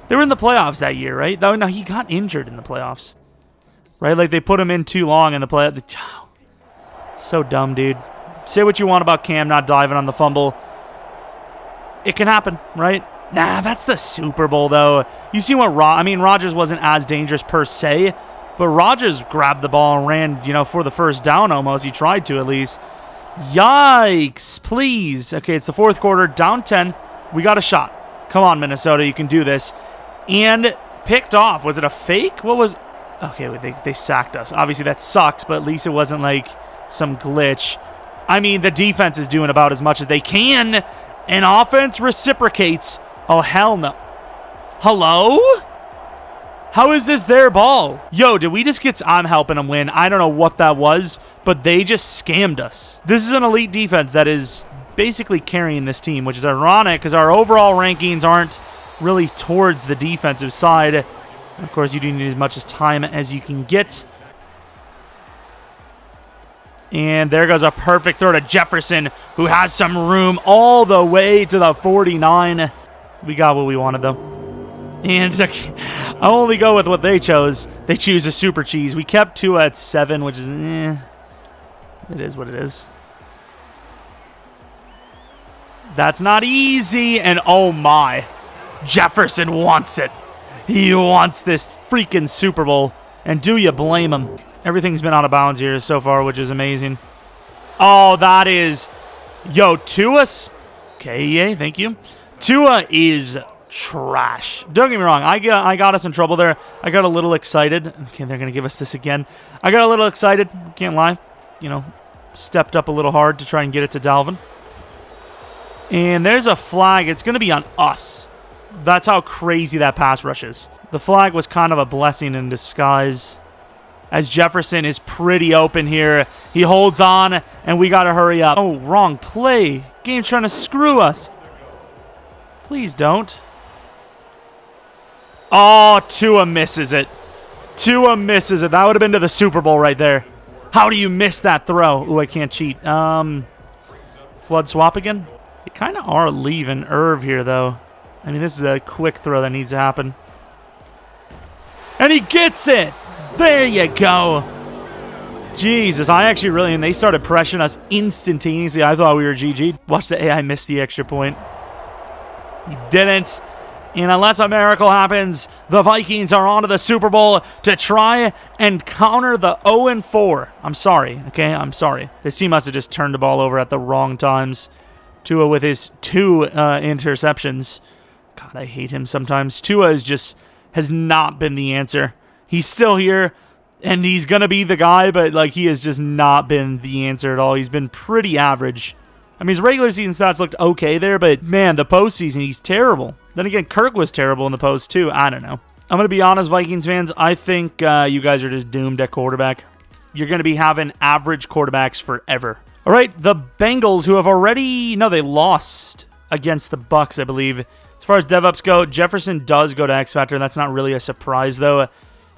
They were in the playoffs that year, right? No, he got injured in the playoffs, right? Like they put him in too long in the play. So dumb, dude. Say what you want about Cam not diving on the fumble. It can happen, right? Nah, that's the Super Bowl, though. You see what Rodgers wasn't as dangerous per se, but Rodgers grabbed the ball and ran, for the first down almost. He tried to, at least. Yikes, please. Okay, it's the 4th quarter, down 10. We got a shot. Come on, Minnesota, you can do this. And picked off. Was it a fake? What was... Okay, they sacked us. Obviously, that sucks, but at least it wasn't like some glitch. The defense is doing about as much as they can, and offense reciprocates. Oh, hell no. Hello? How is this their ball? Yo, did we just get... I'm helping them win. I don't know what that was, but they just scammed us. This is an elite defense that is basically carrying this team, which is ironic because our overall rankings aren't really towards the defensive side. Of course, you do need as much time as you can get. And there goes a perfect throw to Jefferson, who has some room all the way to the 49. We got what we wanted, though. And I'll only go with what they chose. They choose a super cheese. We kept 2 at 7, which is, it is what it is. That's not easy. And oh my, Jefferson wants it. He wants this freaking Super Bowl. And do you blame him? Everything's been out of bounds here so far, which is amazing. Oh, that is... Yo, Tua... Okay, yeah, thank you. Tua is trash. Don't get me wrong. I got us in trouble there. I got a little excited. Okay, they're going to give us this again. I got a little excited. Can't lie. You know, stepped up a little hard to try and get it to Dalvin. And there's a flag. It's going to be on us. That's how crazy that pass rush is. The flag was kind of a blessing in disguise, as Jefferson is pretty open here. He holds on, and we got to hurry up. Oh, wrong play. Game's trying to screw us. Please don't. Oh, Tua misses it. Tua misses it. That would have been to the Super Bowl right there. How do you miss that throw? Ooh, I can't cheat. Flood swap again? They kind of are leaving Irv here, though. I mean, this is a quick throw that needs to happen. And he gets it! There you go. Jesus, I actually really... And they started pressuring us instantaneously. I thought we were GG. Watch the AI miss the extra point. He didn't. And unless a miracle happens, the Vikings are on to the Super Bowl to try and counter the 0-4. I'm sorry, okay? I'm sorry. This team must have just turned the ball over at the wrong times. Tua with his 2 interceptions. God, I hate him sometimes. Tua has not been the answer. He's still here, and he's going to be the guy, but like he has just not been the answer at all. He's been pretty average. I mean, his regular season stats looked okay there, but man, the postseason, he's terrible. Then again, Kirk was terrible in the post too. I don't know. I'm going to be honest, Vikings fans. I think you guys are just doomed at quarterback. You're going to be having average quarterbacks forever. All right, the Bengals, who have already... No, they lost against the Bucs, I believe. As far as DevUps go, Jefferson does go to X Factor. That's not really a surprise, though.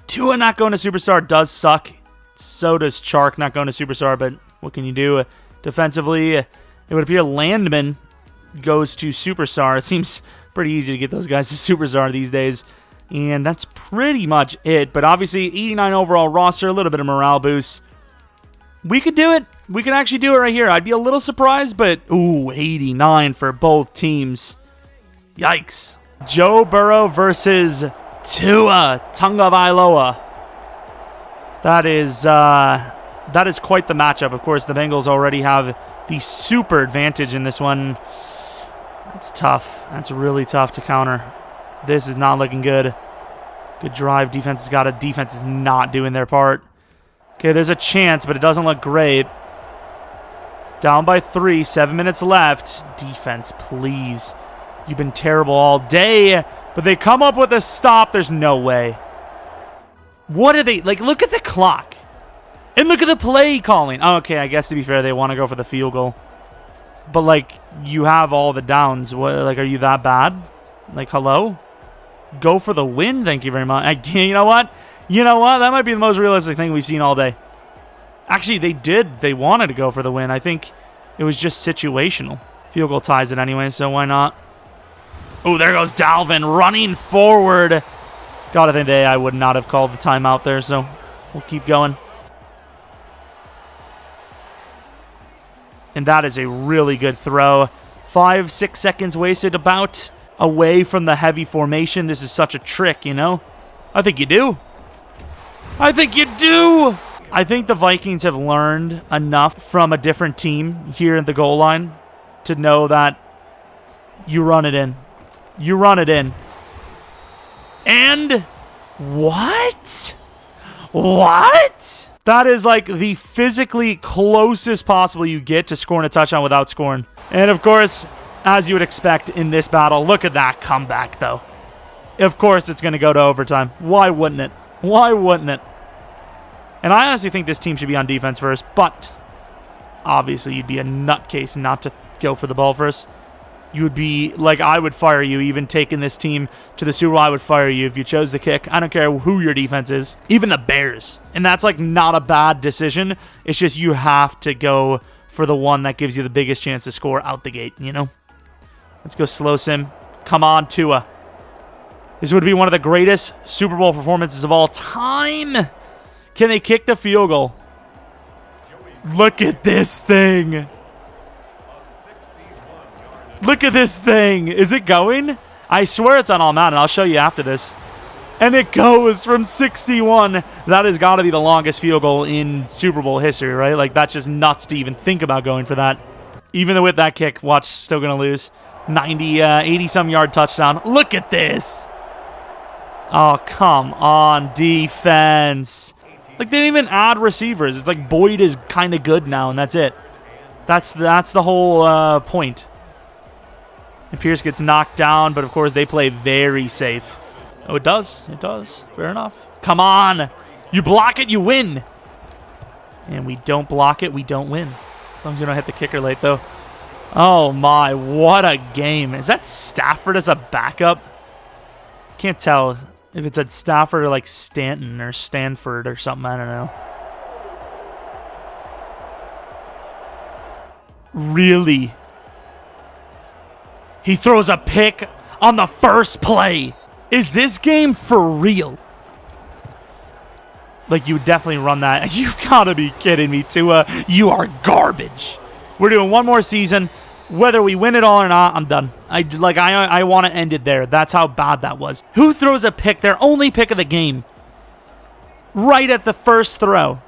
Tua not going to Superstar does suck. So does Chark not going to Superstar, but what can you do? Defensively, it would appear Landman goes to Superstar. It seems pretty easy to get those guys to Superstar these days. And that's pretty much it. But obviously, 89 overall roster, a little bit of morale boost. We could do it. We could actually do it right here. I'd be a little surprised, but ooh, 89 for both teams. Yikes. Joe Burrow versus Tua Tagovailoa. That is quite the matchup. Of course, the Bengals already have the super advantage in this one. That's tough. That's really tough to counter. This is not looking good. Good drive. Defense has got it. Defense is not doing their part. Okay, there's a chance, but it doesn't look great. Down by 3, 7 minutes left. Defense, please. You've been terrible all day, but they come up with a stop. There's no way. What are they... Like, look at the clock. And look at the play calling. Oh, okay, I guess to be fair, they want to go for the field goal. But, like, you have all the downs. What, like, are you that bad? Like, hello? Go for the win? Thank you very much. You know what? You know what? That might be the most realistic thing we've seen all day. Actually, they did. They wanted to go for the win. I think it was just situational. Field goal ties it anyway, so why not? Oh, there goes Dalvin running forward. God, I think I would not have called the timeout there, so we'll keep going. And that is a really good throw. 5-6 seconds wasted about away from the heavy formation. This is such a trick, you know? I think you do. I think you do. I think the Vikings have learned enough from a different team here at the goal line to know that you run it in. You run it in. And what? What? That is like the physically closest possible you get to scoring a touchdown without scoring. And of course, as you would expect in this battle, look at that comeback though. Of course it's going to go to overtime. Why wouldn't it? Why wouldn't it? And I honestly think this team should be on defense first, but obviously you'd be a nutcase not to go for the ball first. You would be, like, I would fire you. Even taking this team to the Super Bowl, I would fire you if you chose the kick. I don't care who your defense is. Even the Bears. And that's, like, not a bad decision. It's just you have to go for the one that gives you the biggest chance to score out the gate, you know? Let's go slow sim. Come on, Tua. This would be one of the greatest Super Bowl performances of all time. Can they kick the field goal? Look at this thing. Look at this thing. Is it going? I swear it's on All Madden. I'll show you after this. And it goes from 61. That has got to be the longest field goal in Super Bowl history, right? Like, that's just nuts to even think about going for that. Even though with that kick, watch, still going to lose. 80-some yard touchdown. Look at this. Oh, come on, defense. Like, they didn't even add receivers. It's like Boyd is kind of good now, and that's it. That's the whole point. And Pierce gets knocked down, but of course they play very safe. Oh, it does. It does. Fair enough. Come on. You block it, you win. And we don't block it, we don't win. As long as you don't hit the kicker late, though. Oh, my. What a game. Is that Stafford as a backup? Can't tell if it's at Stafford or like Stanton or Stanford or something. I don't know. Really? He throws a pick on the first play. Is this game for real? Like, you would definitely run that. You've got to be kidding me, Tua. You are garbage. We're doing one more season. Whether we win it all or not, I'm done. I want to end it there. That's how bad that was. Who throws a pick, their only pick of the game, right at the first throw?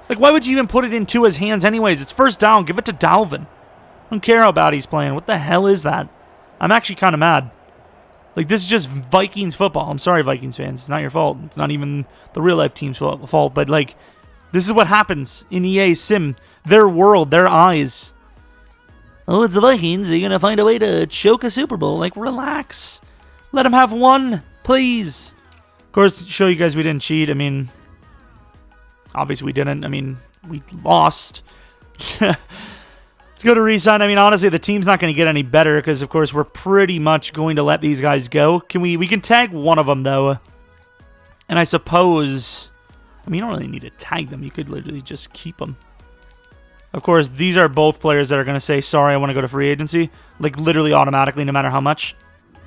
Like, why would you even put it in Tua's hands anyways? It's first down. Give it to Dalvin. I don't care how bad he's playing. What the hell is that? I'm actually kind of mad. Like, this is just Vikings football. I'm sorry, Vikings fans. It's not your fault. It's not even the real-life team's fault. But, like, this is what happens in EA's sim. Their world, their eyes. Oh, it's the Vikings. They're going to find a way to choke a Super Bowl. Like, relax. Let them have one, please. Of course, to show you guys we didn't cheat. I mean, obviously we didn't. I mean, we lost. Let's go to resign. I mean, honestly, the team's not going to get any better because, of course, we're pretty much going to let these guys go. We can tag one of them, though. And I suppose, I mean, you don't really need to tag them. You could literally just keep them. Of course, these are both players that are going to say, sorry, I want to go to free agency. Like, literally automatically, no matter how much.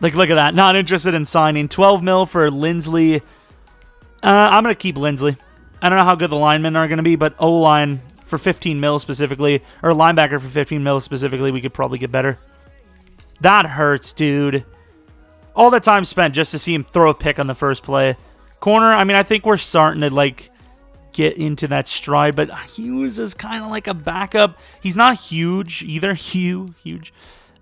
Like, look at that. Not interested in signing. 12 mil for Lindsley. I'm going to keep Lindsley. I don't know how good the linemen are going to be, but O-line for 15 mil specifically, or linebacker for 15 mil specifically, we could probably get better. That hurts, dude. All that time spent just to see him throw a pick on the first play. Corner, I mean, I think we're starting to, like, get into that stride, but Hughes is kind of like a backup. He's not huge either. Huge.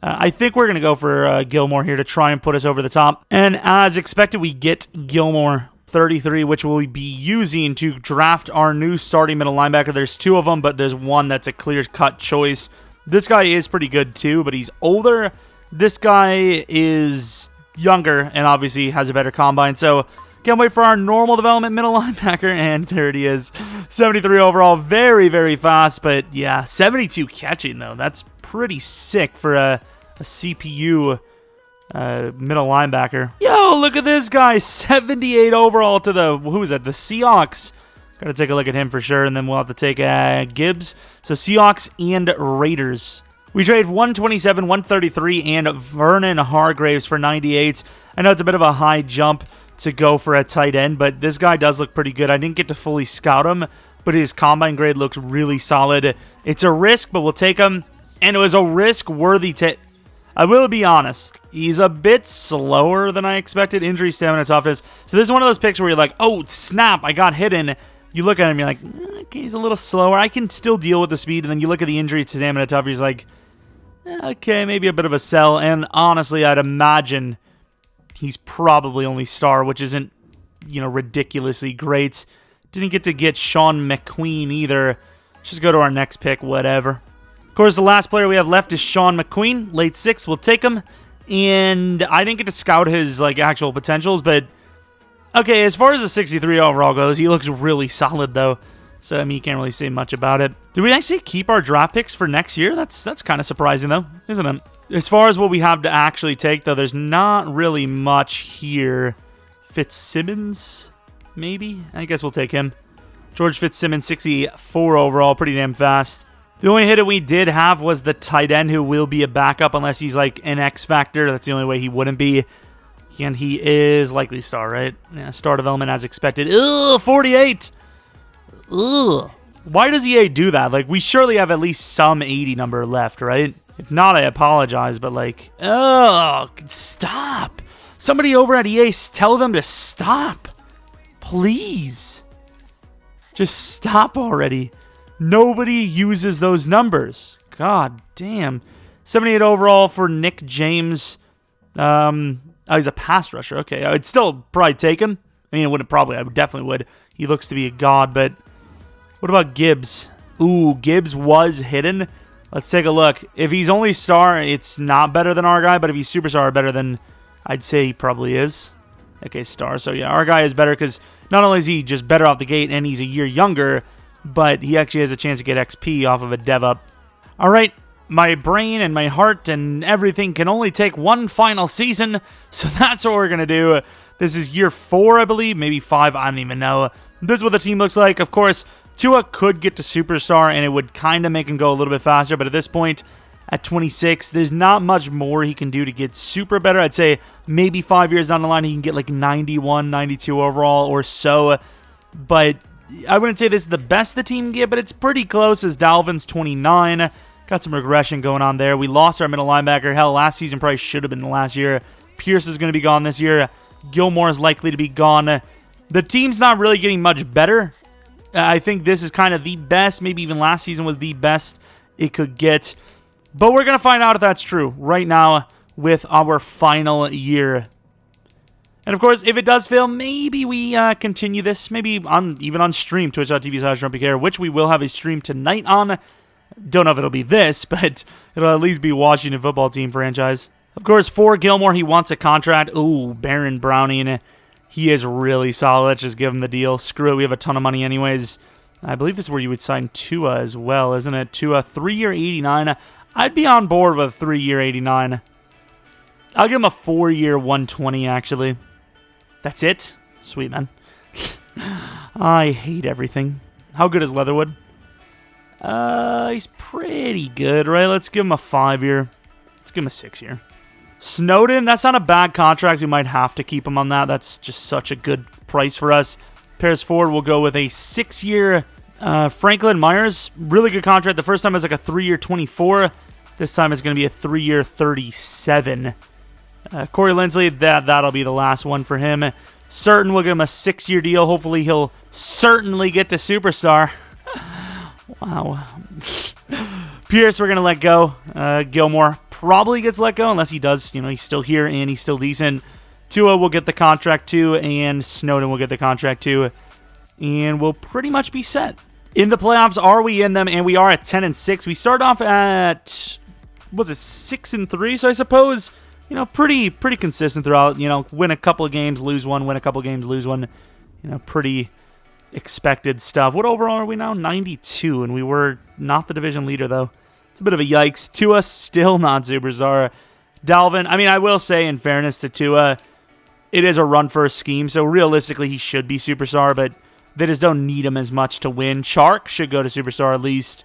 I think we're going to go for Gilmore here to try and put us over the top. And as expected, we get Gilmore 33, which we'll be using to draft our new starting middle linebacker. There's two of them, but there's one that's a clear-cut choice. This guy is pretty good too, but he's older. This guy is younger and obviously has a better combine. So can't wait for our normal development middle linebacker. And there it is. 73 overall. Very, very fast. But yeah, 72 catching though. That's pretty sick for a CPU middle linebacker. Yo, look at this guy. 78 overall to the, who is that? The Seahawks. Gotta take a look at him for sure. And then we'll have to take Gibbs. So Seahawks and Raiders. We trade 127, 133, and Vernon Hargraves for 98. I know it's a bit of a high jump to go for a tight end, but this guy does look pretty good. I didn't get to fully scout him, but his combine grade looks really solid. It's a risk, but we'll take him. And it was a risk worthy to... I will be honest, he's a bit slower than I expected. Injury, stamina, toughness. So this is one of those picks where you're like, oh, snap, I got hidden. You look at him, you're like, okay, he's a little slower. I can still deal with the speed. And then you look at the injury, stamina, toughness, he's like, okay, maybe a bit of a sell. And honestly, I'd imagine he's probably only star, which isn't, you know, ridiculously great. Didn't get to get Sean Mcqueen either. Let's just go to our next pick, whatever. Of course, the last player we have left is Sean Mcqueen, late 6th. We'll take him. And I didn't get to scout his like actual potentials, but okay, as far as the 63 overall goes, he looks really solid though. So I mean, you can't really say much about it. Do we actually keep our draft picks for next year? That's kind of surprising though, isn't it? As far as what we have to actually take though, there's not really much here. Fitzsimmons, maybe? I guess we'll take him. George Fitzsimmons, 64 overall, pretty damn fast. The only hitter we did have was the tight end, who will be a backup unless he's like an X factor. That's the only way he wouldn't be. And he is likely star, right? Yeah, star development as expected. Ugh, 48. Ugh. Why does EA do that? Like, we surely have at least some 80 number left, right? If not, I apologize, but like, ugh, stop. Somebody over at EA, tell them to stop. Please. Just stop already. Nobody uses those numbers. God damn. 78 overall for Nick James. Oh, he's a pass rusher. Okay, I would still probably take him. I mean, I definitely would. He looks to be a god, but what about Gibbs? Ooh, Gibbs was hidden. Let's take a look. If he's only star, it's not better than our guy, but if he's superstar, better than I'd say he probably is. Okay, star. So yeah, our guy is better because not only is he just better off the gate and he's a year younger, but he actually has a chance to get XP off of a dev up. All right, my brain and my heart and everything can only take one final season, so that's what we're going to do. This is year 4, I believe, maybe 5, I don't even know. This is what the team looks like. Of course, Tua could get to superstar, and it would kind of make him go a little bit faster, but at this point, at 26, there's not much more he can do to get super better. I'd say maybe 5 years down the line, he can get like 91, 92 overall or so, but I wouldn't say this is the best the team can get, but it's pretty close as Dalvin's 29. Got some regression going on there. We lost our middle linebacker. Hell, last season probably should have been the last year. Pierce is going to be gone this year. Gilmore is likely to be gone. The team's not really getting much better. I think this is kind of the best. Maybe even last season was the best it could get. But we're going to find out if that's true right now with our final year. And of course, if it does fail, maybe we continue this. Maybe even on stream, twitch.tv/Jeromepkr, which we will have a stream tonight on. Don't know if it'll be this, but it'll at least be Washington football team franchise. Of course, for Gilmore, he wants a contract. Ooh, Baron Browning. He is really solid. Let's just give him the deal. Screw it. We have a ton of money anyways. I believe this is where you would sign Tua as well, isn't it? Tua, 3-year 89. I'd be on board with a 3-year 89. I'll give him a 4-year 120, actually. That's it? Sweet, man. I hate everything. How good is Leatherwood? He's pretty good, right? Let's give him a 5-year. Let's give him a 6-year. Snowden, that's not a bad contract. We might have to keep him on that. That's just such a good price for us. Paris Ford will go with a 6-year Franklin Myers. Really good contract. The first time it was like a 3-year 24. This time it's going to be a 3-year 37. Corey Linsley, that'll be the last one for him. Certain will give him a 6-year deal. Hopefully he'll certainly get to superstar. Wow. Pierce, we're going to let go. Gilmore probably gets let go unless he does. He's still here and he's still decent. Tua will get the contract too, and Snowden will get the contract too. And we'll pretty much be set. In the playoffs, are we in them? And we are at 10-6. We start off at, 6-3? So I suppose, pretty consistent throughout. Win a couple of games, lose one, win a couple of games, lose one. Pretty expected stuff. What overall are we now? 92, and we were not the division leader, though. It's a bit of a yikes. Tua still not superstar. Dalvin, I will say, in fairness to Tua, it is a run-first scheme, so realistically he should be superstar, but they just don't need him as much to win. Chark should go to superstar at least.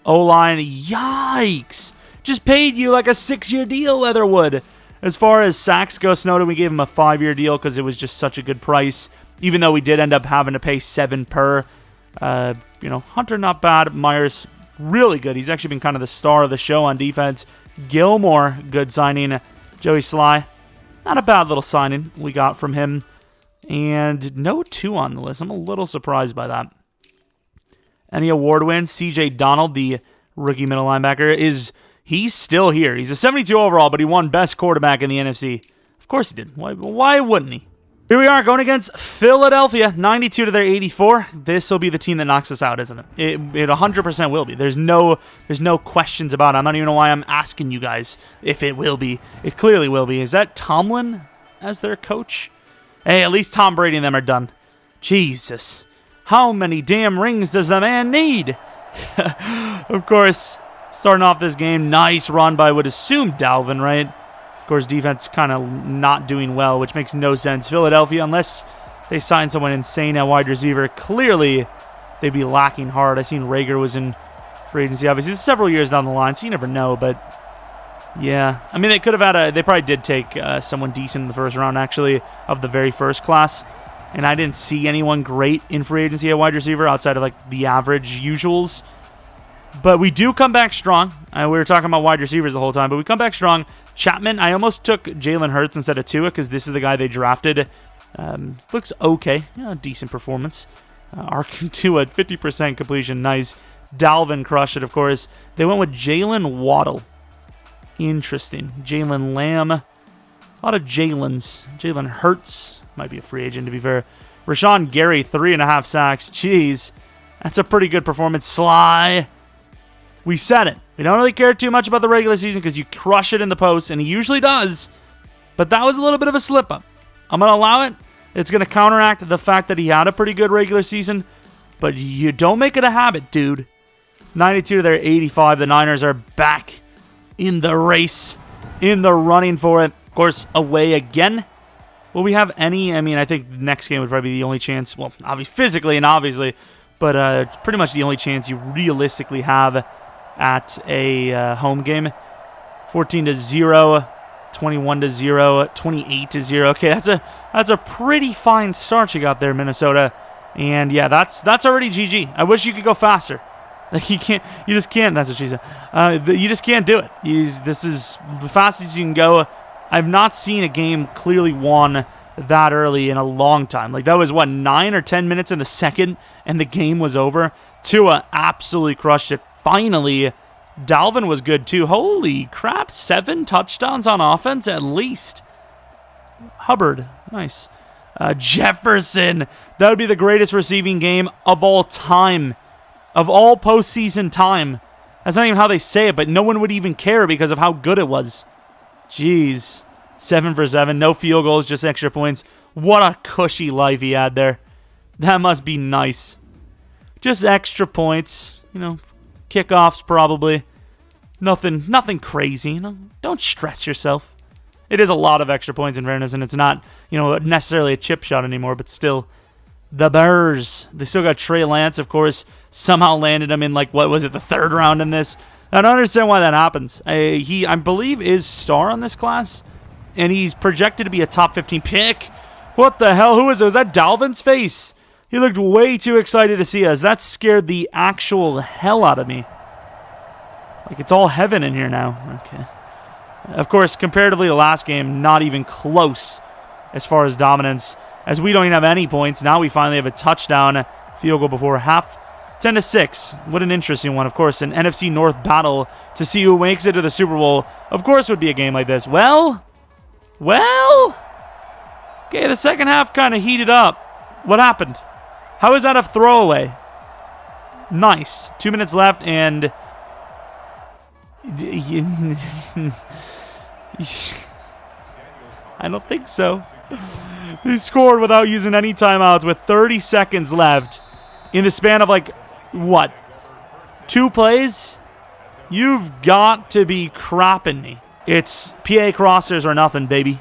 O-line, yikes! Just paid you like a 6-year deal, Leatherwood. As far as sacks go, Snowden, we gave him a 5-year deal because it was just such a good price, even though we did end up having to pay 7 per. Hunter, not bad. Myers, really good. He's actually been kind of the star of the show on defense. Gilmore, good signing. Joey Sly, not a bad little signing we got from him. And no 2 on the list. I'm a little surprised by that. Any award wins? CJ Donald, the rookie middle linebacker, he's still here. He's a 72 overall, but he won best quarterback in the NFC. Of course he did. Why wouldn't he? Here we are going against Philadelphia, 92 to their 84. This will be the team that knocks us out, isn't it? It 100% will be. There's no questions about it. I don't even know why I'm asking you guys if it will be. It clearly will be. Is that Tomlin as their coach? Hey, at least Tom Brady and them are done. Jesus. How many damn rings does the man need? Of course, starting off this game, nice run by, I would assume, Dalvin, right? Of course, defense kind of not doing well, which makes no sense. Philadelphia, unless they sign someone insane at wide receiver, clearly they'd be lacking hard. I seen Rager was in free agency. Obviously, it's several years down the line, so you never know. But yeah, they could have had they probably did take someone decent in the first round, actually, of the very first class. And I didn't see anyone great in free agency at wide receiver outside of like the average usuals. But we do come back strong. We were talking about wide receivers the whole time, but we come back strong. Chapman, I almost took Jalen Hurts instead of Tua because this is the guy they drafted. Looks okay. Decent performance. Tua, 50% completion. Nice. Dalvin crushed it, of course. They went with Jalen Waddle. Interesting. Jalen Lamb. A lot of Jalen's. Jalen Hurts. Might be a free agent, to be fair. Rashawn Gary, 3.5 sacks. Jeez. That's a pretty good performance. Sly. We said it. We don't really care too much about the regular season because you crush it in the post, and he usually does. But that was a little bit of a slip-up. I'm going to allow it. It's going to counteract the fact that he had a pretty good regular season. But you don't make it a habit, dude. 92 to their 85. The Niners are back in the race, in the running for it. Of course, away again. Will we have any? I mean, I think next game would probably be the only chance. Well, obviously, physically and obviously. But pretty much the only chance you realistically have at a home game. 14-0. 21-0, 28-0. Okay, that's a pretty fine start you got there, Minnesota. And yeah, that's already GG. I wish you could go faster. Like you just can't. That's what she said. You just can't do it. This is the fastest you can go. I've not seen a game clearly won that early in a long time. Like that was what 9 or 10 minutes in the second, and the game was over. Tua absolutely crushed it. Finally. Dalvin was good too. Holy crap, 7 touchdowns on offense at least. Hubbard, nice. Jefferson, that would be the greatest receiving game of all time. Of all postseason time. That's not even how they say it, but no one would even care because of how good it was. Jeez. 7 for 7, no field goals, just extra points. What a cushy life he had there. That must be nice. Just extra points, kickoffs probably. Nothing crazy. Don't stress yourself. It is a lot of extra points in fairness, and it's not, necessarily a chip shot anymore, but still. The Bears. They still got Trey Lance, of course. Somehow landed him in, the 3rd round in this. I don't understand why that happens. He, I believe, is star on this class, and he's projected to be a top 15 pick. What the hell? Who is it? Was that Dalvin's face? He looked way too excited to see us. That scared the actual hell out of me. Like, it's all heaven in here now. Okay. Of course, comparatively to last game, not even close as far as dominance. As we don't even have any points. Now we finally have a touchdown field goal before half. 10-6. What an interesting one. Of course, an NFC North battle to see who makes it to the Super Bowl. Of course would be a game like this. Well. Okay, the second half kind of heated up. What happened? How is that a throwaway? Nice. 2 minutes left, and I don't think so. He scored without using any timeouts with 30 seconds left in the span of, 2 plays? You've got to be crapping me. It's PA crossers or nothing, baby.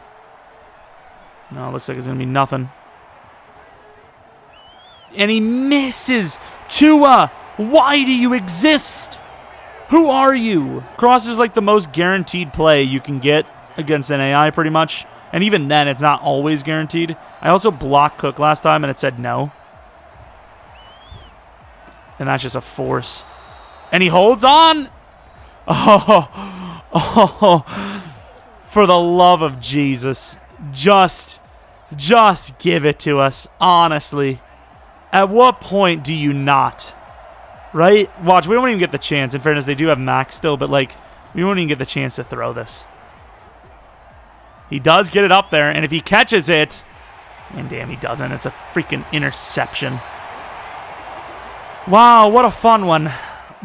No, it looks like it's going to be nothing. And he misses. Tua, why do you exist? Who are you? Cross is the most guaranteed play you can get against an AI pretty much. And even then, it's not always guaranteed. I also blocked Cook last time and it said no. And that's just a force. And he holds on. Oh, for the love of Jesus. Just give it to us, honestly. At what point do you not? Right? Watch, we won't even get the chance. In fairness, they do have Max still, but we won't even get the chance to throw this. He does get it up there, and if he catches it, and damn, he doesn't. It's a freaking interception. Wow, what a fun one.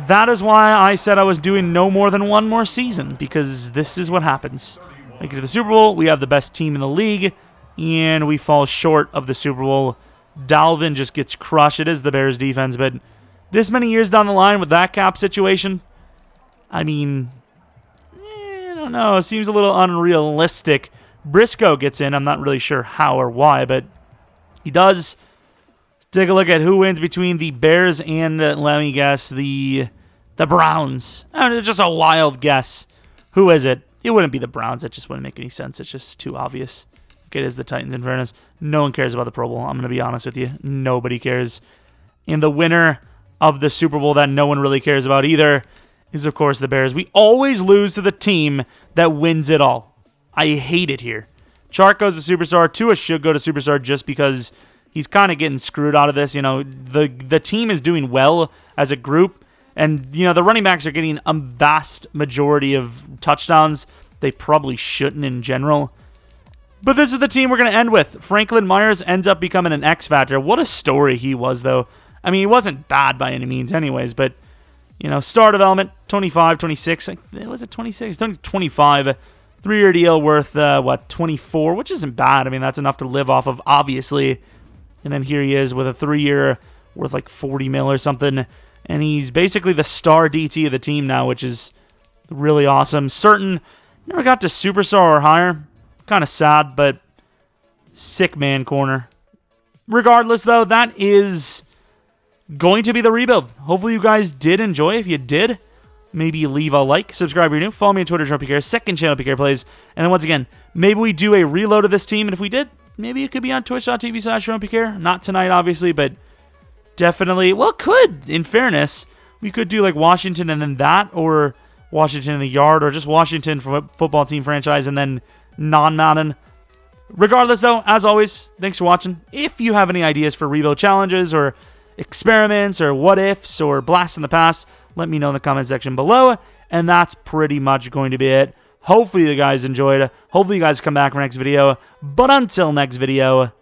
That is why I said I was doing no more than one more season, because this is what happens. We get to the Super Bowl, we have the best team in the league, and we fall short of the Super Bowl. Dalvin just gets crushed. It is the Bears defense, but this many years down the line with that cap situation, I mean, I don't know. It seems a little unrealistic. Briscoe gets in. I'm not really sure how or why, but he does. Let's take a look at who wins between the Bears and, let me guess, the Browns. It's just a wild guess. Who is it? It wouldn't be the Browns. That just wouldn't make any sense. It's just too obvious. Okay, it is the Titans, in fairness. No one cares about the Pro Bowl. I'm going to be honest with you. Nobody cares. And the winner of the Super Bowl that no one really cares about either is, of course, the Bears. We always lose to the team that wins it all. I hate it here. Chark goes to Superstar. Tua should go to Superstar just because he's kind of getting screwed out of this. You know, the team is doing well as a group, and, you know, the running backs are getting a vast majority of touchdowns. They probably shouldn't in general. But this is the team we're going to end with. Franklin Myers ends up becoming an X Factor. What a story he was, though. I mean, he wasn't bad by any means anyways, but, you know, star development, 25, 26. Was it 26? 25. 3-year deal worth, 24, which isn't bad. I mean, that's enough to live off of, obviously. And then here he is with a 3-year worth like 40 mil or something. And he's basically the star DT of the team now, which is really awesome. Certain never got to Superstar or higher. Kind of sad, but sick man corner. Regardless, though, that is going to be the rebuild. Hopefully you guys did enjoy. If you did, maybe leave a like, subscribe if you're new, follow me on Twitter, Jeromepkr, second channel, PK Plays. And then once again, maybe we do a reload of this team, and if we did, maybe it could be on twitch.tv/Jeromepkr. Not tonight, obviously, but definitely, well, it could, in fairness. We could do like Washington and then that, or Washington in the yard, or just Washington for football team franchise, and then non-Madden. Regardless, though, as always, thanks for watching. If you have any ideas for rebuild challenges, or experiments, or what-ifs, or blasts in the past, let me know in the comment section below. And that's pretty much going to be it. Hopefully you guys enjoyed. Hopefully you guys come back for next video. But until next video,